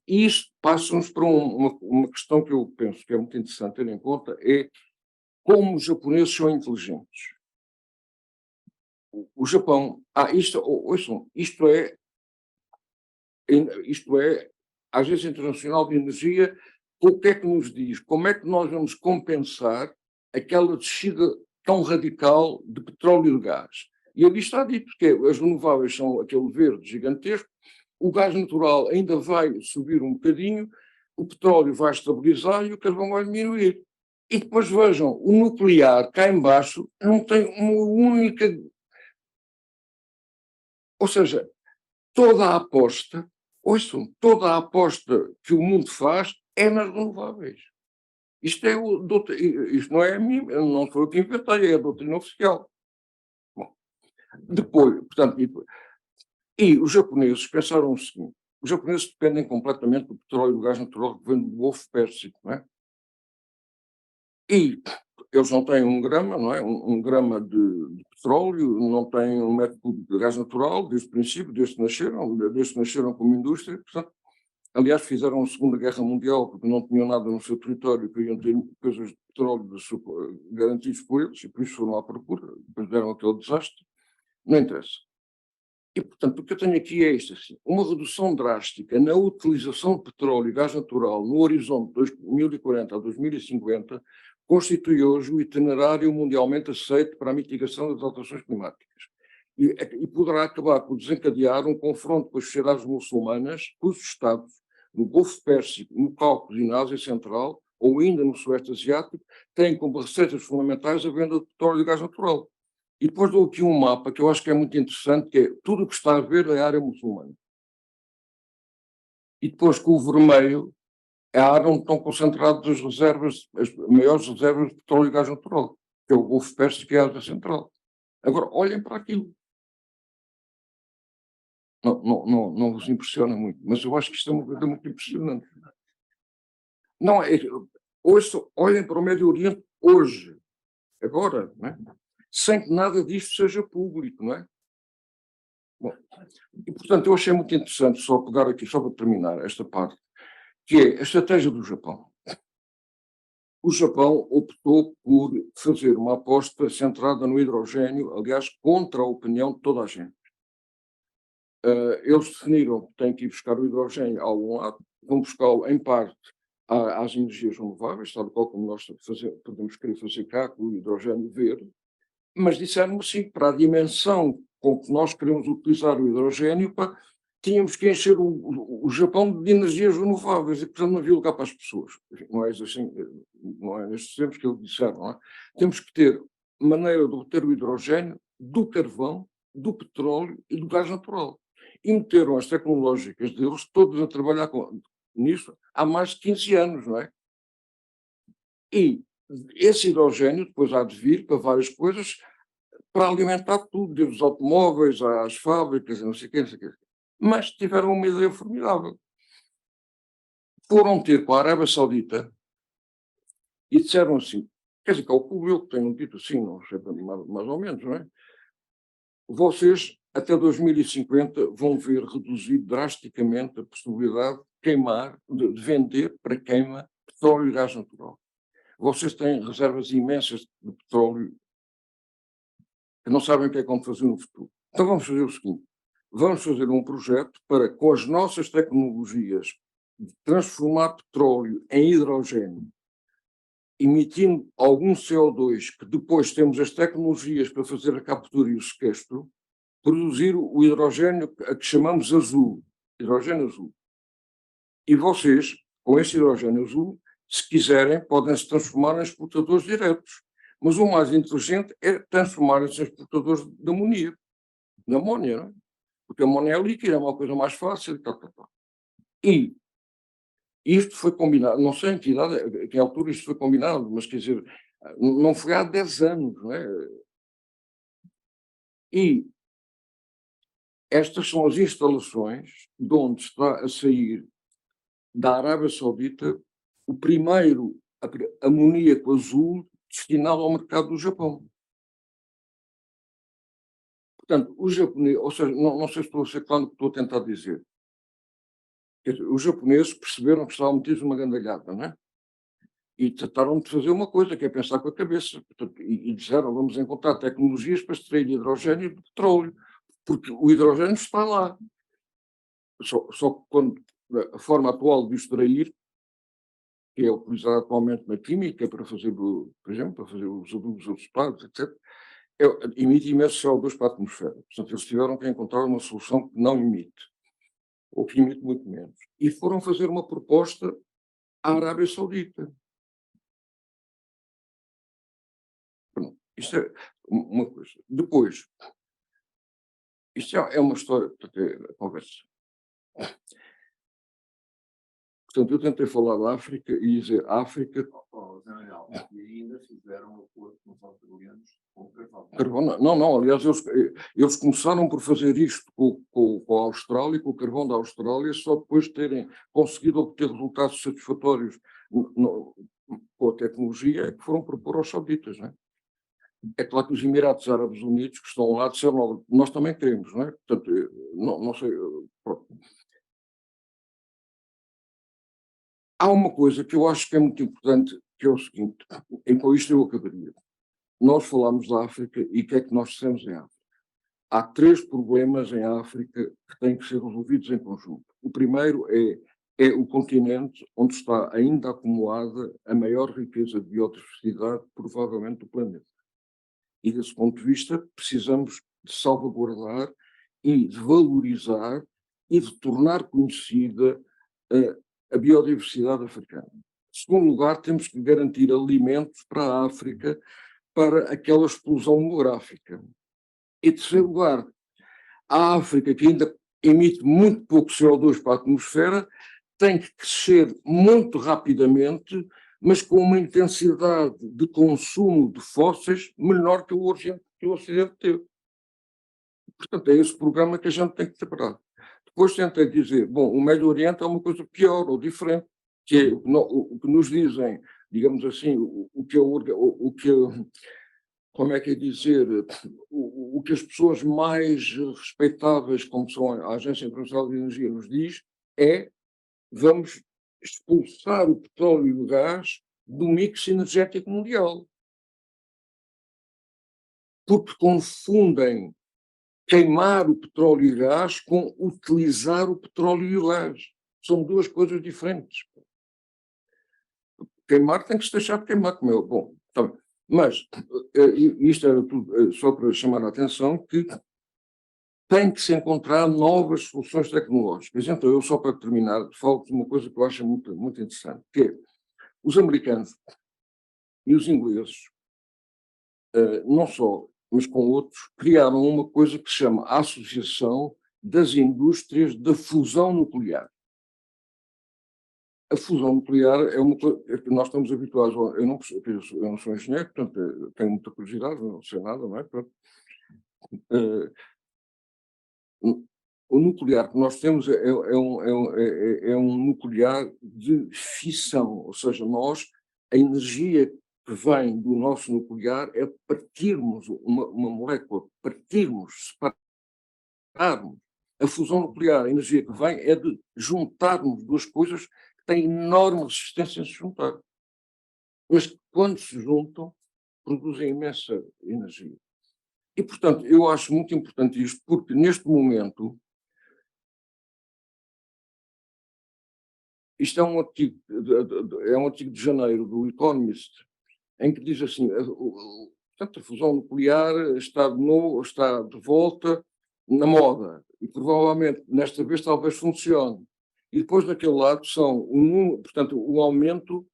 E isto passa-nos para uma questão que eu penso que é muito interessante ter em conta, é como os japoneses são inteligentes. O Japão... ouçam, isto é a Agência Internacional de Energia, o que é que nos diz? Como é que nós vamos compensar aquela descida tão radical de petróleo e de gás? E ali está dito que as renováveis são aquele verde gigantesco, o gás natural ainda vai subir um bocadinho, o petróleo vai estabilizar e o carvão vai diminuir. E depois vejam, o nuclear cá embaixo não tem uma única... Ou seja, toda a aposta, ouçam, toda a aposta que o mundo faz é nas renováveis. Isto não é a mim, não sou eu que inventei, é a doutrina oficial. Bom, depois, portanto, e os japoneses pensaram o seguinte: os japoneses dependem completamente do petróleo e do gás natural que vem do Golfo Pérsico, não é? E eles não têm um grama, não é? Um grama de petróleo, não têm um metro cúbico de gás natural, desde o princípio, desde que nasceram como indústria. Portanto, aliás, fizeram a Segunda Guerra Mundial porque não tinham nada no seu território, queriam ter coisas de petróleo garantidos por eles, e por isso foram à procura, depois deram aquele desastre. Não interessa. E, portanto, o que eu tenho aqui é isto, assim, uma redução drástica na utilização de petróleo e gás natural no horizonte de 2040 a 2050 constitui hoje o itinerário mundialmente aceito para a mitigação das alterações climáticas. E poderá acabar por desencadear um confronto com as sociedades muçulmanas, com os Estados, no Golfo Pérsico, no Cáucaso e na Ásia Central, ou ainda no Sudeste Asiático, têm como receitas fundamentais a venda de petróleo e gás natural. E depois dou aqui um mapa que eu acho que é muito interessante, que é tudo o que está a ver é a área muçulmana. E depois com o vermelho é a área onde estão concentradas as reservas, as maiores reservas de petróleo e gás natural, que é o Golfo Pérsico e a Ásia Central. Agora, olhem para aquilo. Não vos impressiona muito, mas eu acho que isto é uma coisa muito impressionante. Não, olhem para o Médio Oriente hoje, agora, não é? Sem que nada disto seja público, não é? Bom, e portanto eu achei muito interessante só pegar aqui, só para terminar esta parte, que é a estratégia do Japão. O Japão optou por fazer uma aposta centrada no hidrogênio, aliás, contra a opinião de toda a gente. Eles definiram que têm que ir buscar o hidrogênio a algum lado, vão buscá-lo em parte às energias renováveis, tal qual como nós podemos querer fazer cá com o hidrogênio verde, mas disseram assim, para a dimensão com que nós queremos utilizar o hidrogênio, tínhamos que encher o Japão de energias renováveis e, portanto, não havia lugar para as pessoas. Enfim, não é assim, não é nestes tempos que eles disseram, não é? Temos que ter maneira de obter o hidrogênio do carvão, do petróleo e do gás natural. E meteram as tecnológicas deles todas a trabalhar nisso há mais de 15 anos, não é? E esse hidrogênio depois há de vir para várias coisas, para alimentar tudo, desde os automóveis às fábricas, não sei o quê, não sei o quê. Mas tiveram uma ideia formidável. Foram ter com a Arábia Saudita e disseram assim, quer dizer, calculo eu que tenham dito assim, não sei, mais ou menos, não é? Vocês, até 2050, vão ver reduzido drasticamente a possibilidade de queimar, de vender para queima petróleo e gás natural. Vocês têm reservas imensas de petróleo que não sabem o que é que vão fazer no futuro. Então vamos fazer o seguinte, vamos fazer um projeto para, com as nossas tecnologias, transformar petróleo em hidrogênio, emitindo algum CO2, que depois temos as tecnologias para fazer a captura e o sequestro, produzir o hidrogênio a que chamamos azul, hidrogênio azul. E vocês, com esse hidrogênio azul, se quiserem, podem se transformar em exportadores diretos. Mas o mais inteligente é transformarem-se em exportadores de amônia, não é? Porque a amônia é líquida, é uma coisa mais fácil. E isto foi combinado, não sei em que idade, a que altura isto foi combinado, mas quer dizer, não foi há 10 anos, não é? E estas são as instalações de onde está a sair da Arábia Saudita o primeiro amoníaco azul destinado ao mercado do Japão. Portanto, os japoneses, ou seja, não sei se estou a ser claro no que estou a tentar dizer. Quer dizer, os japoneses perceberam que estavam metidos numa gandalhada, não é? E trataram de fazer uma coisa, que é pensar com a cabeça. Portanto, e disseram, vamos encontrar tecnologias para extrair hidrogênio de petróleo, porque o hidrogênio está lá. Só que quando a forma atual de extrair, que é utilizada atualmente na química para fazer, por exemplo, para fazer os adubos adulterados, etc., emite imenso CO2 para a atmosfera. Portanto, eles tiveram que encontrar uma solução que não emite, ou que emite muito menos. E foram fazer uma proposta à Arábia Saudita. Pronto, isto é uma coisa. Depois, isto é uma história para conversa. Portanto, eu tentei falar da África e dizer África. E ainda fizeram acordo com os australianos com o carvão. Carvão, não, aliás, eles começaram por fazer isto com a Austrália, com o carvão da Austrália, só depois de terem conseguido obter resultados satisfatórios com a tecnologia, é que foram propor aos sauditas, não é? É claro que os Emirados Árabes Unidos, que estão lá, disseram, nós também queremos, não é? Portanto, não sei. Pronto. Há uma coisa que eu acho que é muito importante, que é o seguinte, e com isto eu acabaria. Nós falamos da África e o que é que nós dissemos em África? Há 3 problemas em África que têm que ser resolvidos em conjunto. O primeiro é o continente onde está ainda acumulada a maior riqueza de biodiversidade, provavelmente, do planeta. E, desse ponto de vista, precisamos de salvaguardar e de valorizar e de tornar conhecida a biodiversidade africana. Em segundo lugar, temos que garantir alimentos para a África para aquela explosão demográfica. Em terceiro lugar, a África, que ainda emite muito pouco CO2 para a atmosfera, tem que crescer muito rapidamente, mas com uma intensidade de consumo de fósseis menor que o Ocidente teve. Portanto, é esse programa que a gente tem que preparar. Depois tentei dizer, bom, o Médio Oriente é uma coisa pior ou diferente, que é o que nos dizem, digamos assim, como é que é dizer, o que as pessoas mais respeitáveis, como são a Agência Internacional de Energia, nos diz, é vamos expulsar o petróleo e o gás do mix energético mundial. Porque confundem queimar o petróleo e o gás com utilizar o petróleo e o gás. São 2 coisas diferentes. Queimar tem que se deixar de queimar, como é bom. Tá bem. Mas isto era tudo só para chamar a atenção que tem que se encontrar novas soluções tecnológicas. Então, eu só para terminar, falo de uma coisa que eu acho muito, muito interessante, que é os americanos e os ingleses, não só, mas com outros, criaram uma coisa que se chama a Associação das Indústrias da Fusão Nuclear. A fusão nuclear é uma coisa que nós estamos habituados. Eu não sou engenheiro, portanto, tenho muita curiosidade, não sei nada, não é? O nuclear que nós temos é um nuclear de fissão, ou seja, a energia que vem do nosso nuclear é partirmos uma molécula, separarmos. A fusão nuclear, a energia que vem é de juntarmos 2 coisas que têm enorme resistência a se juntar. Mas que, quando se juntam, produzem imensa energia. E, portanto, eu acho muito importante isto, porque neste momento, isto é um artigo de janeiro do Economist, em que diz assim, portanto, a fusão nuclear está de volta na moda, e provavelmente desta vez talvez funcione. E depois daquele lado são portanto, o aumento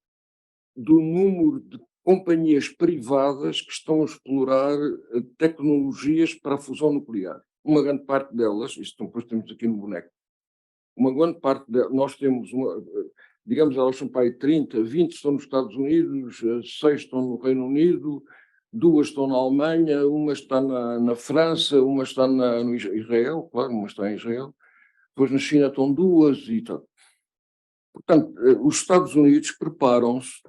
do número de companhias privadas que estão a explorar tecnologias para a fusão nuclear. Uma grande parte delas, isto depois temos aqui no boneco, uma grande parte delas, nós temos, digamos, elas são para aí 30, 20 estão nos Estados Unidos, 6 estão no Reino Unido, 2 estão na Alemanha, uma está na França, uma está no Israel, claro, uma está em Israel, depois na China estão 2 e tal. Portanto, os Estados Unidos preparam-se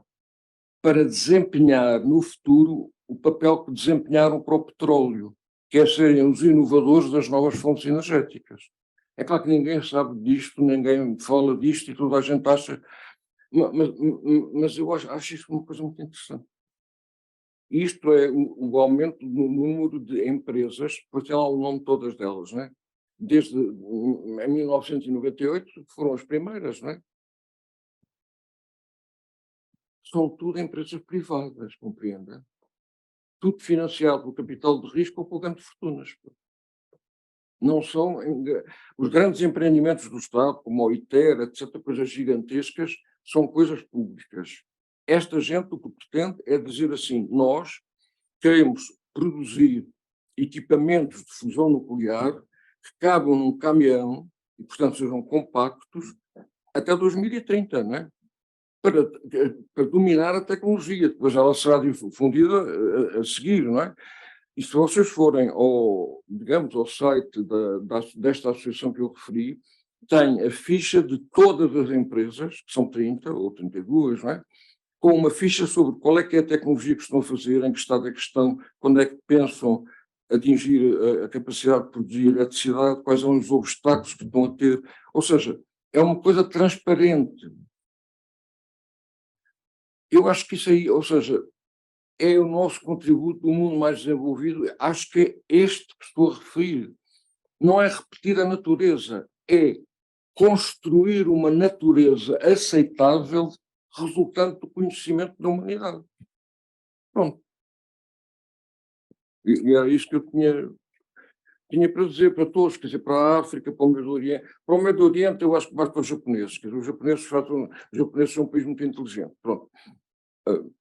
para desempenhar no futuro o papel que desempenharam para o petróleo, que é serem os inovadores das novas fontes energéticas. É claro que ninguém sabe disto, ninguém fala disto e toda a gente acha, mas eu acho isto uma coisa muito interessante. Isto é o aumento do número de empresas, depois tem lá o nome de todas delas, não é? Desde em 1998 foram as primeiras, não é? São tudo empresas privadas, compreendem? Tudo financiado pelo capital de risco ou por grandes fortunas. Não são os grandes empreendimentos do Estado, como o ITER, etc., coisas gigantescas, são coisas públicas. Esta gente o que pretende é dizer assim, nós queremos produzir equipamentos de fusão nuclear que cabam num caminhão e, portanto, sejam compactos até 2030, não é? Para dominar a tecnologia, depois ela será difundida a seguir, não é? E se vocês forem ao, digamos, ao site desta associação que eu referi, tem a ficha de todas as empresas, que são 30 ou 32, não é? Com uma ficha sobre qual é que é a tecnologia que estão a fazer, em que estado é que estão, quando é que pensam atingir a capacidade de produzir eletricidade, quais são os obstáculos que estão a ter. Ou seja, é uma coisa transparente. Eu acho que isso aí, ou seja, é o nosso contributo do mundo mais desenvolvido. Acho que é este que estou a referir. Não é repetir a natureza, é construir uma natureza aceitável resultante do conhecimento da humanidade. Pronto. E era isso que eu tinha para dizer para todos, quer dizer, para a África, para o Médio Oriente. Para o Médio Oriente eu acho que mais para os japoneses, quer dizer, os japoneses são um país muito inteligente, pronto.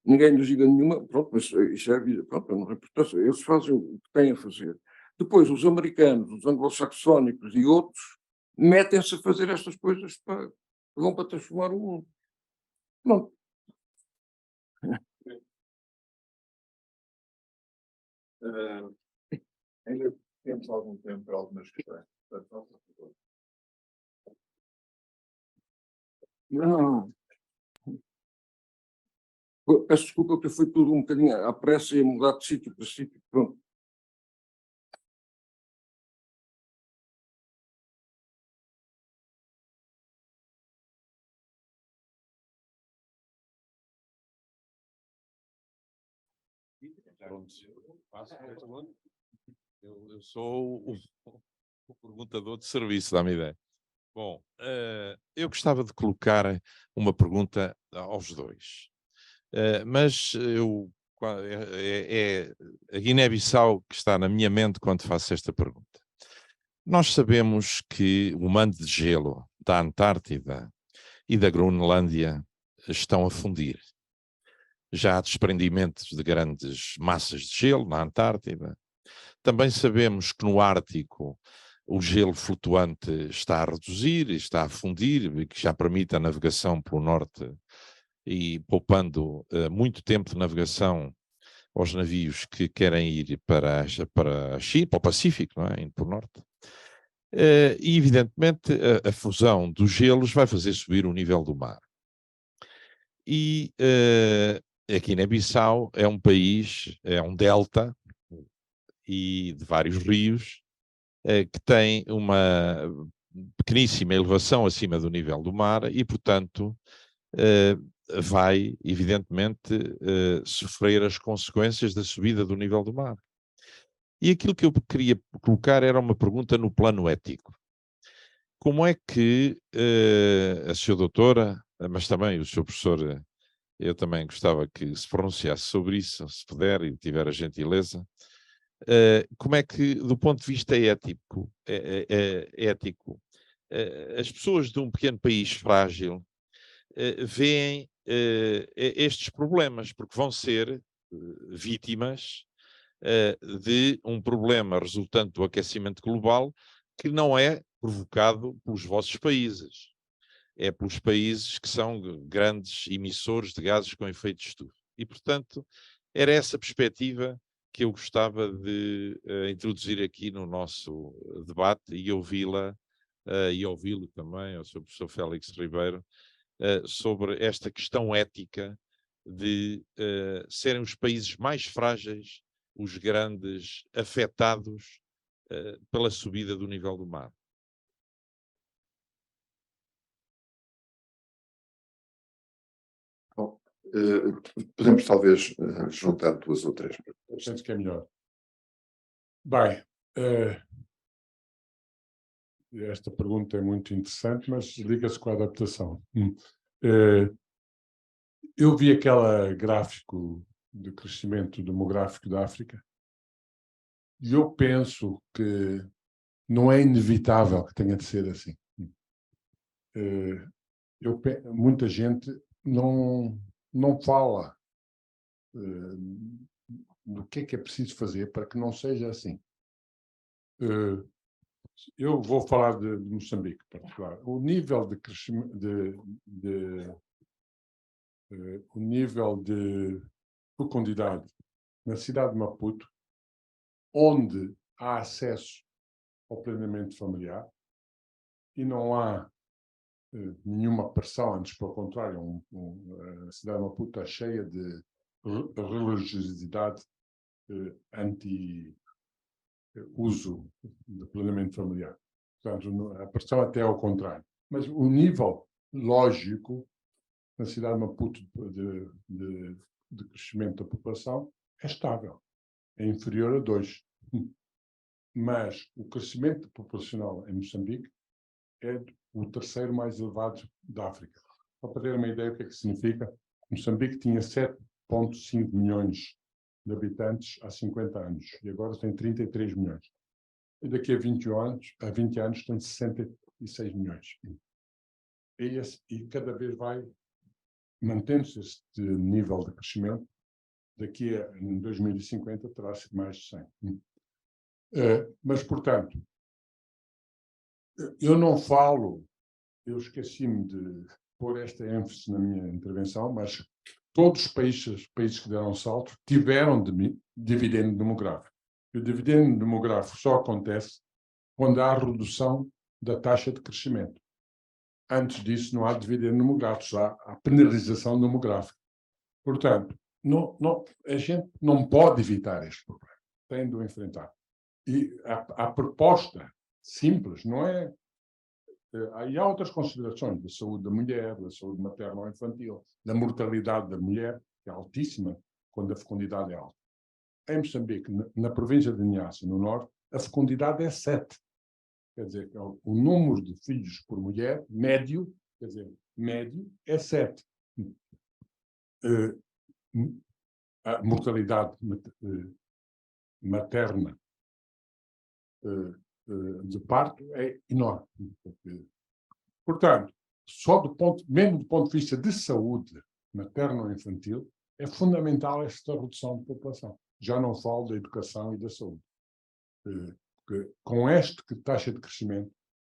Ninguém lhes diga nenhuma, pronto, mas isso é a vida, pronto, não tem importância, eles fazem o que têm a fazer. Depois, os americanos, os anglo-saxónicos e outros metem-se a fazer estas coisas para vão para transformar o mundo. Pronto. Ainda temos algum tempo para algumas questões. Não. Peço desculpa porque foi tudo um bocadinho à pressa e mudar de sítio para sítio. Pronto. Eu sou o perguntador de serviço, dá-me ideia. Bom, eu gostava de colocar uma pergunta aos dois, mas é a Guiné-Bissau que está na minha mente quando faço esta pergunta. Nós sabemos que o manto de gelo da Antártida e da Groenlândia estão a fundir. Já há desprendimentos de grandes massas de gelo na Antártida. Também sabemos que no Ártico o gelo flutuante está a reduzir, está a fundir, e que já permite a navegação pelo norte e poupando muito tempo de navegação aos navios que querem ir para a China, para o Pacífico, não é? Indo para o norte. E, evidentemente, a fusão dos gelos vai fazer subir o nível do mar. E a Guiné-Bissau é um país, é um delta e de vários rios, que tem uma pequeníssima elevação acima do nível do mar e, portanto, vai, evidentemente, sofrer as consequências da subida do nível do mar. E aquilo que eu queria colocar era uma pergunta no plano ético. Como é que a sua doutora, mas também o seu professor, eu também gostava que se pronunciasse sobre isso, se puder e tiver a gentileza, como é que, do ponto de vista ético, as pessoas de um pequeno país frágil veem estes problemas, porque vão ser vítimas de um problema resultante do aquecimento global que não é provocado pelos vossos países. É pelos países que são grandes emissores de gases com efeito de estufa. E, portanto, era essa perspectiva que eu gostava de introduzir aqui no nosso debate e ouvi-la e ouvi-lo também, ao Sr. Professor Félix Ribeiro, sobre esta questão ética de serem os países mais frágeis, os grandes afetados pela subida do nível do mar. Bom, podemos talvez juntar duas ou três perguntas. Penso que é melhor. Bem, esta pergunta é muito interessante, mas liga-se com a adaptação. Eu vi aquele gráfico de crescimento demográfico da África e eu penso que não é inevitável que tenha de ser assim. muita gente não fala do que é preciso fazer para que não seja assim. Eu vou falar de Moçambique, em particular. O nível de crescimento, o nível de fecundidade na cidade de Maputo, onde há acesso ao planeamento familiar e não há nenhuma pressão, antes pelo contrário, a cidade de Maputo está cheia de religiosidade anti-uso de planeamento familiar. Portanto, a pressão até ao contrário. Mas o nível lógico na cidade de Maputo de crescimento da população é estável, é inferior a 2. Mas o crescimento populacional em Moçambique é o terceiro mais elevado da África. Para ter uma ideia do que é que significa, Moçambique tinha 7,5 milhões de habitantes há 50 anos e agora tem 33 milhões. E daqui a 20 anos tem 66 milhões. E cada vez vai mantendo-se este nível de crescimento. Daqui a em 2050 terá mais de 100. Mas, portanto, eu esqueci-me de pôr esta ênfase na minha intervenção, mas todos os países que deram salto tiveram dividendo demográfico. E o dividendo demográfico só acontece quando há redução da taxa de crescimento. Antes disso, não há dividendo demográfico, só há penalização demográfica. Portanto, a gente não pode evitar este problema, tem de o enfrentar. E a proposta simples não é. Aí há outras considerações da saúde da mulher, da saúde materna ou infantil, da mortalidade da mulher, que é altíssima quando a fecundidade é alta. Em Moçambique, na província de Niassa, no norte, a fecundidade é 7. Quer dizer, o número de filhos por mulher, médio, é 7. A mortalidade materna de parto é enorme. Portanto, mesmo do ponto de vista de saúde materna ou infantil, é fundamental esta redução de população. Já não falo da educação e da saúde. Porque com esta taxa de crescimento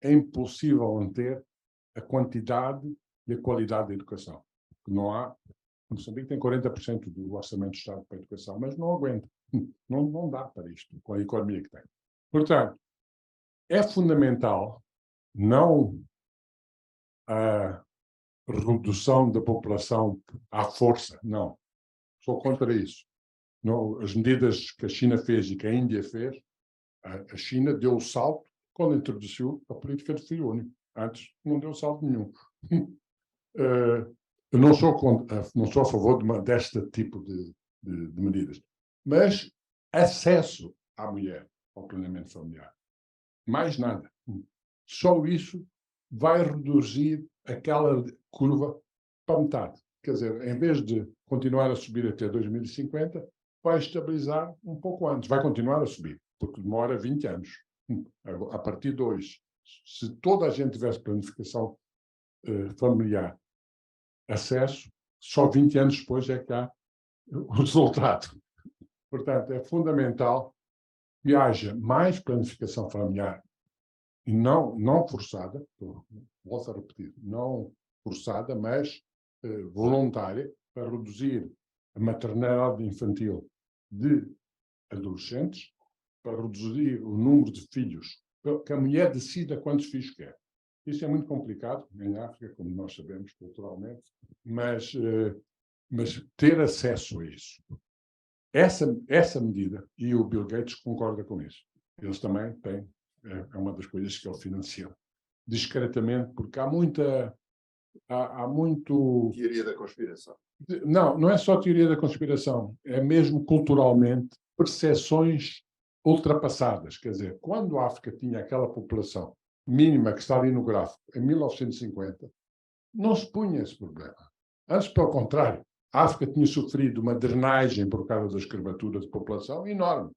é impossível manter a quantidade e a qualidade da educação. Não há. Moçambique tem 40% do orçamento do Estado para a educação, mas não aguenta. Não dá para isto, com a economia que tem. Portanto, é fundamental não a redução da população à força, não. Sou contra isso. Não, as medidas que a China fez e que a Índia fez, a China deu o salto quando introduziu a política de filho único. Antes não deu salto nenhum. Eu não sou a favor deste tipo de medidas. Mas acesso à mulher ao planeamento familiar. Mais nada. Só isso vai reduzir aquela curva para metade. Quer dizer, em vez de continuar a subir até 2050, vai estabilizar um pouco antes. Vai continuar a subir, porque demora 20 anos. A partir de hoje, se toda a gente tivesse planificação familiar, acesso, só 20 anos depois é que há o resultado. Portanto, é fundamental que haja mais planificação familiar e não forçada, volto a repetir, não forçada, mas voluntária, para reduzir a maternidade infantil de adolescentes, para reduzir o número de filhos, que a mulher decida quantos filhos quer. Isso é muito complicado em África, como nós sabemos culturalmente, mas ter acesso a isso. Essa medida, e o Bill Gates concorda com isso. Eles também têm, é uma das coisas que ele financia discretamente, porque há muito... Teoria da conspiração. Não é só teoria da conspiração, é mesmo culturalmente percepções ultrapassadas. Quer dizer, quando a África tinha aquela população mínima que está ali no gráfico, em 1950, não se punha esse problema. Antes, pelo contrário, a África tinha sofrido uma drenagem por causa da escravatura de população enorme.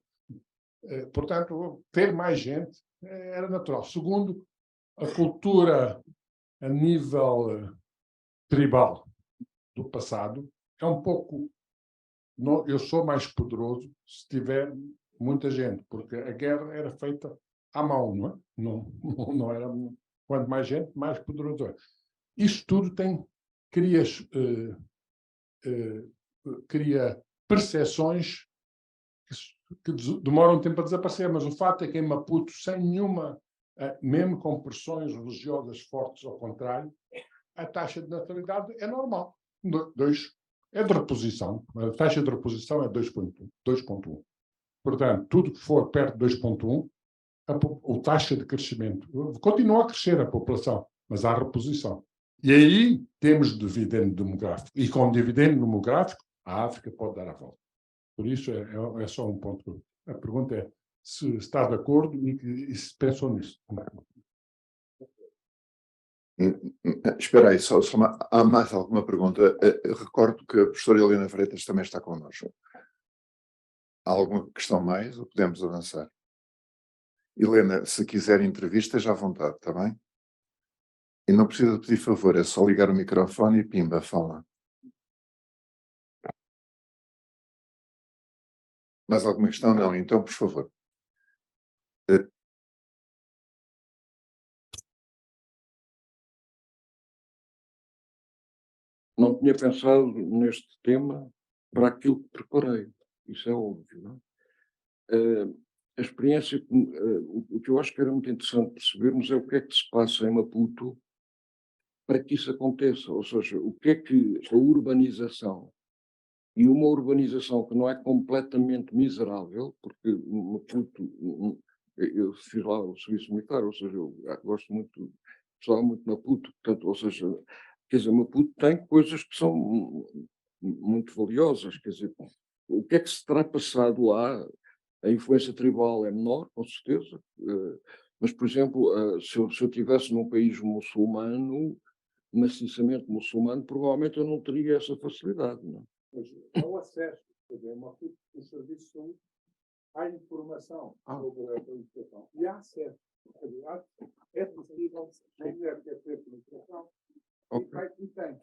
Portanto, ter mais gente era natural. Segundo, a cultura a nível tribal do passado é um pouco... eu sou mais poderoso se tiver muita gente, porque a guerra era feita à mão, não é? Não era... Quanto mais gente, mais poderoso é. Isto tudo cria percepções que demoram um tempo a desaparecer, mas o fato é que em Maputo, sem nenhuma, mesmo com pressões religiosas fortes, ao contrário, a taxa de natalidade é normal. É de reposição. A taxa de reposição é 2,1. Portanto, tudo que for perto de 2,1, a taxa de crescimento continua a crescer a população, mas há reposição. E aí temos dividendo demográfico. E com dividendo demográfico, a África pode dar a volta. Por isso, é só um ponto. A pergunta é se está de acordo e se pensou nisso. Espera aí, há mais alguma pergunta? Recordo que a professora Helena Freitas também está connosco. Há alguma questão mais ou podemos avançar? Helena, se quiser entrevista, esteja à vontade, está bem? E não precisa pedir favor, é só ligar o microfone e pimba, fala. Mais alguma questão? Não, então, por favor. Não tinha pensado neste tema para aquilo que preparei. Isso é óbvio, não é? A experiência, o que eu acho que era muito interessante percebermos é o que é que se passa em Maputo para que isso aconteça. Ou seja, o que é que a urbanização, e uma urbanização que não é completamente miserável, porque Maputo, eu fiz lá o serviço militar, ou seja, eu gosto muito, gostava muito de Maputo, portanto, ou seja, quer dizer, Maputo tem coisas que são muito valiosas, quer dizer, o que é que se terá passado lá? A influência tribal é menor, com certeza, mas, por exemplo, se eu estivesse num país muçulmano, maciçamente muçulmano, provavelmente eu não teria essa facilidade, não é? Mas ao acesso, Maputo, o serviço de saúde, há informação sobre a educação e há acesso. É possível, a mulher quer ter penetração e tem.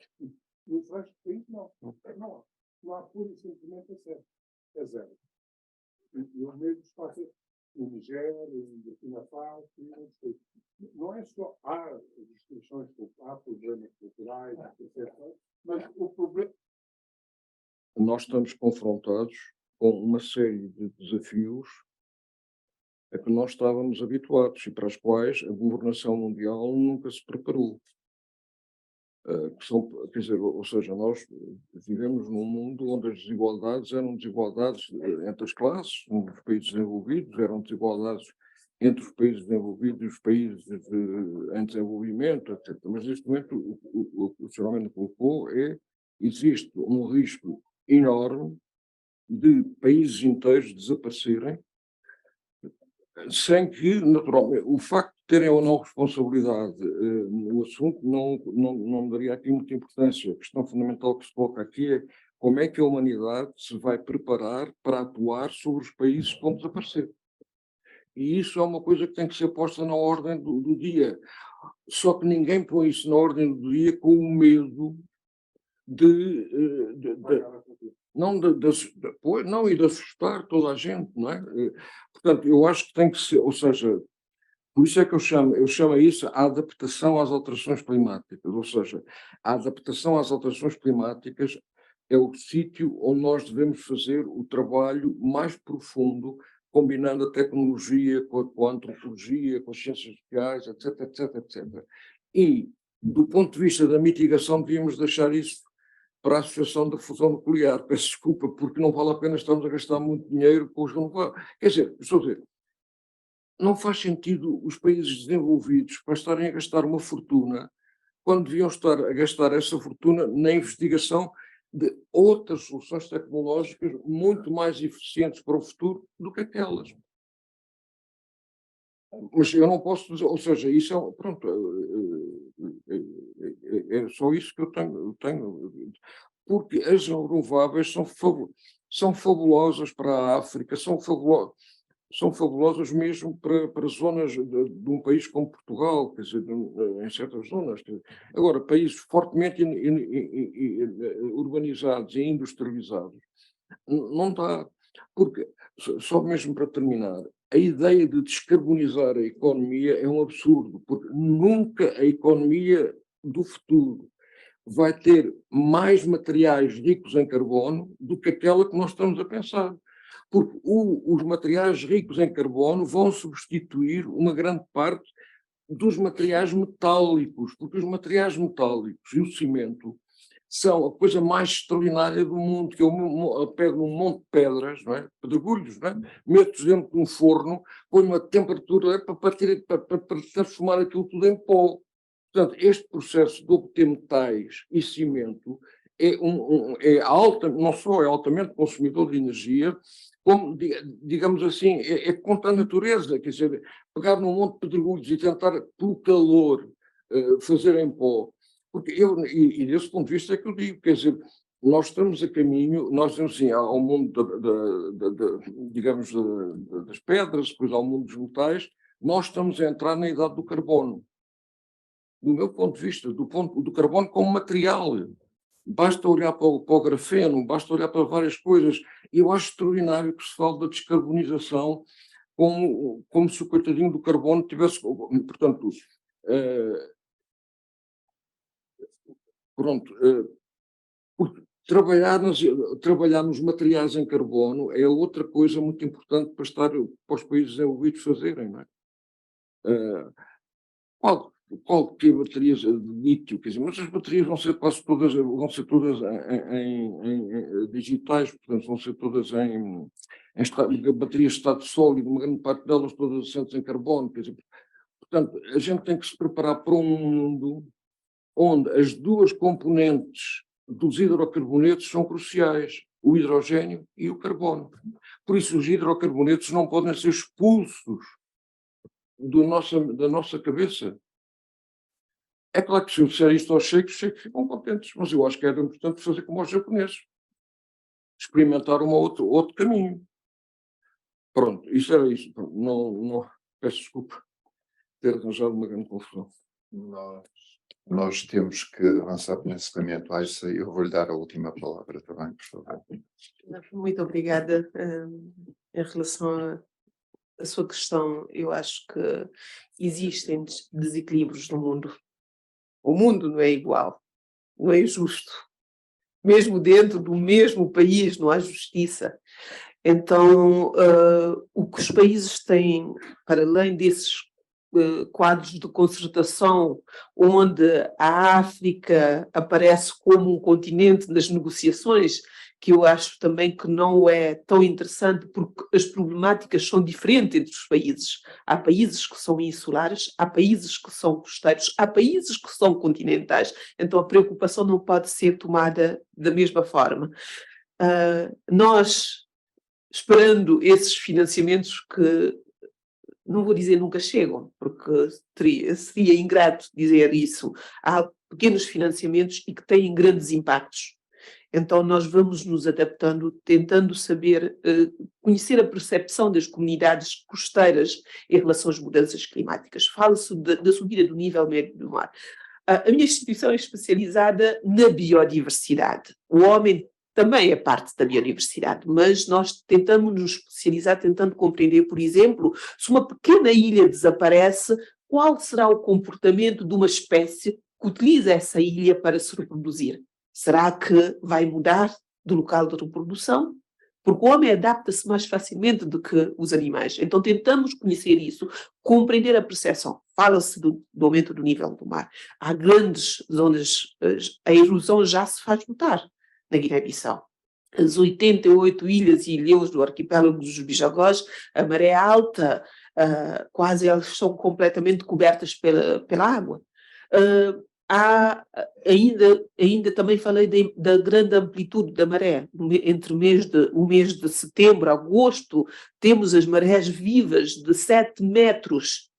No resto do país, não. Não há pura e simplesmente acesso. É zero. E o mesmo se passa no Nigéria, no Burkina Faso, não é só há restrições, há problemas culturais, há percepções, mas o problema... Nós estamos confrontados com uma série de desafios a que nós estávamos habituados e para os quais a governação mundial nunca se preparou. Quer dizer, ou seja, nós vivemos num mundo onde as desigualdades eram desigualdades entre as classes, nos países desenvolvidos, eram desigualdades entre os países desenvolvidos e os países em desenvolvimento, etc. Mas neste momento, o que o Sr. Almeida colocou existe um risco enorme de países inteiros desaparecerem, sem que, naturalmente, o facto de terem ou não responsabilidade no assunto não me daria aqui muita importância. A questão fundamental que se coloca aqui é como é que a humanidade se vai preparar para atuar sobre os países que vão desaparecer. E isso é uma coisa que tem que ser posta na ordem do dia. Só que ninguém põe isso na ordem do dia com o medo não, e de assustar toda a gente, não é? Portanto, eu acho que tem que ser, ou seja, por isso é que eu chamo isso a adaptação às alterações climáticas, ou seja, a adaptação às alterações climáticas é o sítio onde nós devemos fazer o trabalho mais profundo, combinando a tecnologia com a antropologia, com as ciências sociais, etc, etc, etc. E, do ponto de vista da mitigação, devíamos deixar isso para a Associação da Fusão Nuclear. Peço desculpa, porque não vale a pena estarmos a gastar muito dinheiro com os renováveis. Quer dizer, estou a dizer, não faz sentido os países desenvolvidos para estarem a gastar uma fortuna quando deviam estar a gastar essa fortuna na investigação de outras soluções tecnológicas muito mais eficientes para o futuro do que aquelas. Mas eu não posso dizer, ou seja, isso é, pronto, é só isso que eu tenho, porque as renováveis são fabulosas para a África, são fabulosas. são fabulosas mesmo para zonas de um país como Portugal, quer dizer, em certas zonas. Agora, países fortemente urbanizados e industrializados, não dá, porque, só mesmo para terminar, a ideia de descarbonizar a economia é um absurdo, porque nunca a economia do futuro vai ter mais materiais ricos em carbono do que aquela que nós estamos a pensar. Porque os materiais ricos em carbono vão substituir uma grande parte dos materiais metálicos, porque os materiais metálicos e o cimento são a coisa mais extraordinária do mundo, que eu pego num monte de pedras, não é? Pedregulhos, não é? Meto dentro de um forno, ponho a temperatura para transformar aquilo tudo em pó. Portanto, este processo de obter metais e cimento não só é altamente consumidor de energia, como, digamos assim, é contra a natureza, quer dizer, pegar num monte de pedregulhos e tentar, pelo calor, fazer em pó. Porque e desse ponto de vista é que eu digo, quer dizer, nós estamos a caminho, nós temos assim, ao mundo, digamos, das pedras, depois ao mundo dos metais, nós estamos a entrar na idade do carbono. Do meu ponto de vista, do carbono como material. Basta olhar para o grafeno, basta olhar para várias coisas. E eu acho extraordinário que se fale da descarbonização como se o coitadinho do carbono tivesse... Portanto, porque trabalhar nos materiais em carbono é outra coisa muito importante para os países desenvolvidos fazerem, não é? Qualquer baterias de lítio, quer dizer, mas as baterias vão ser quase todas, em digitais, portanto vão ser todas em baterias de estado sólido, uma grande parte delas todas assentes em carbono, quer dizer, portanto a gente tem que se preparar para um mundo onde as duas componentes dos hidrocarbonetos são cruciais, o hidrogênio e o carbono. Por isso os hidrocarbonetos não podem ser expulsos da nossa cabeça. É claro que se eu disser isto aos cheicos ficam contentes, mas eu acho que era importante fazer como os japoneses. Experimentar outro caminho. Pronto, isso era isso. Não, peço desculpa ter arranjado uma grande confusão. Nós temos que avançar para o encerramento. Aisha, eu vou-lhe dar a última palavra também, por favor. Muito obrigada. Em relação à sua questão, eu acho que existem desequilíbrios no mundo. O mundo não é igual, não é justo. Mesmo dentro do mesmo país não há justiça. Então, o que os países têm, para além desses quadros de concertação, onde a África aparece como um continente das negociações, que eu acho também que não é tão interessante, porque as problemáticas são diferentes entre os países. Há países que são insulares, há países que são costeiros, há países que são continentais, então a preocupação não pode ser tomada da mesma forma. Nós, esperando esses financiamentos que, não vou dizer nunca chegam, porque seria ingrato dizer isso, há pequenos financiamentos e que têm grandes impactos. Então nós vamos nos adaptando, tentando saber, conhecer a percepção das comunidades costeiras em relação às mudanças climáticas. Fala-se da subida do nível médio do mar. A minha instituição é especializada na biodiversidade. O homem também é parte da biodiversidade, mas nós tentamos nos especializar, tentando compreender, por exemplo, se uma pequena ilha desaparece, qual será o comportamento de uma espécie que utiliza essa ilha para se reproduzir? Será que vai mudar do local de reprodução? Porque o homem adapta-se mais facilmente do que os animais. Então tentamos conhecer isso, compreender a percepção. Fala-se do aumento do nível do mar. Há grandes zonas, a erosão já se faz notar na Guiné-Bissau. As 88 ilhas e ilhéus do arquipélago dos Bijagós, a maré alta, quase elas são completamente cobertas pela água. Há ainda também falei da grande amplitude da maré. Entre o mês de setembro a agosto, temos as marés vivas de 7 metros.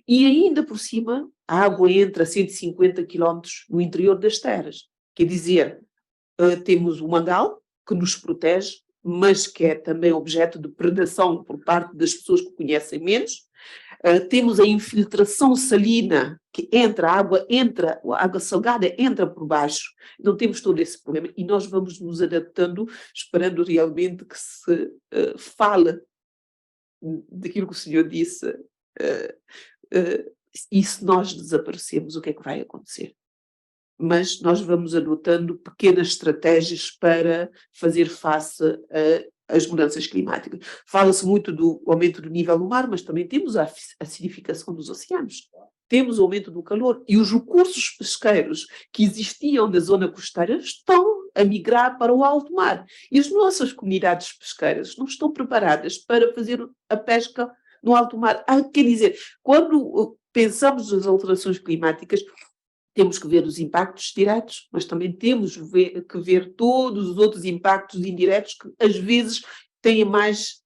E ainda por cima, a água entra a 150 quilómetros no interior das terras. Quer dizer, temos o mangal, que nos protege, mas que é também objeto de predação por parte das pessoas que conhecem menos. Temos a infiltração salina, que a água salgada entra por baixo. Então temos todo esse problema e nós vamos nos adaptando, esperando realmente que se fale daquilo que o senhor disse. E se nós desaparecemos, o que é que vai acontecer? Mas nós vamos adotando pequenas estratégias para fazer face às mudanças climáticas. Fala-se muito do aumento do nível do mar, mas também temos a acidificação dos oceanos. Temos o aumento do calor e os recursos pesqueiros que existiam na zona costeira estão a migrar para o alto mar. E as nossas comunidades pesqueiras não estão preparadas para fazer a pesca no alto mar. Quer dizer, quando pensamos nas alterações climáticas, temos que ver os impactos diretos, mas também temos que ver todos os outros impactos indiretos que às vezes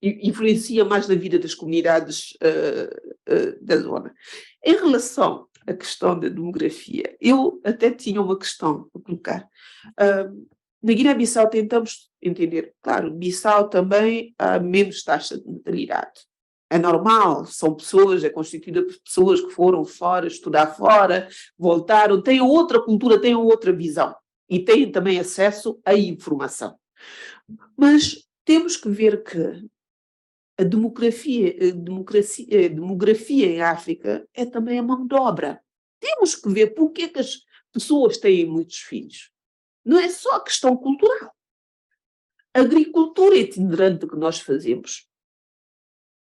influenciam mais na vida das comunidades da zona. Em relação à questão da demografia, eu até tinha uma questão a colocar. Na Guiné-Bissau tentamos entender, claro, Bissau também há menos taxa de natalidade. É normal, são pessoas, é constituída por pessoas que foram fora, estudar fora, voltaram, têm outra cultura, têm outra visão e têm também acesso à informação. Mas temos que ver que a demografia em África é também a mão de obra. Temos que ver porque é que as pessoas têm muitos filhos. Não é só a questão cultural. A agricultura itinerante que nós fazemos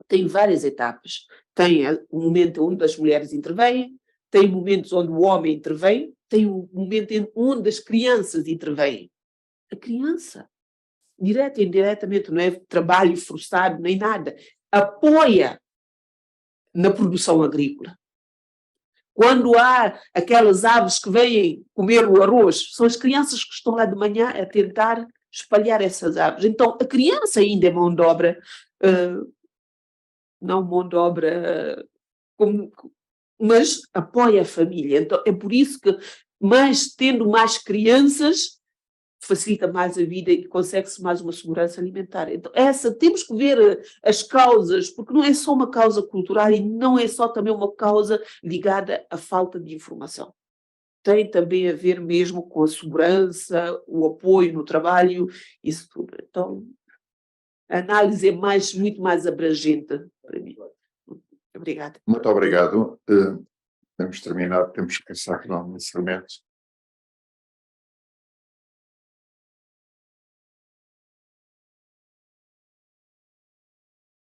tem várias etapas. Tem o momento onde as mulheres intervêm, tem momentos onde o homem intervém, tem o momento onde as crianças intervêm. A criança, direta e indiretamente, não é trabalho forçado nem nada, apoia na produção agrícola. Quando há aquelas aves que vêm comer o arroz, são as crianças que estão lá de manhã a tentar espalhar essas aves. Então, a criança ainda é mão de obra, não mão de obra, mas apoia a família. Então, é por isso que, tendo mais crianças, facilita mais a vida e consegue-se mais uma segurança alimentar. Então, temos que ver as causas, porque não é só uma causa cultural e não é só também uma causa ligada à falta de informação. Tem também a ver mesmo com a segurança, o apoio no trabalho, isso tudo. Então, a análise é muito mais abrangente para mim. Obrigada. Muito obrigado. Vamos terminar, temos que pensar que não necessariamente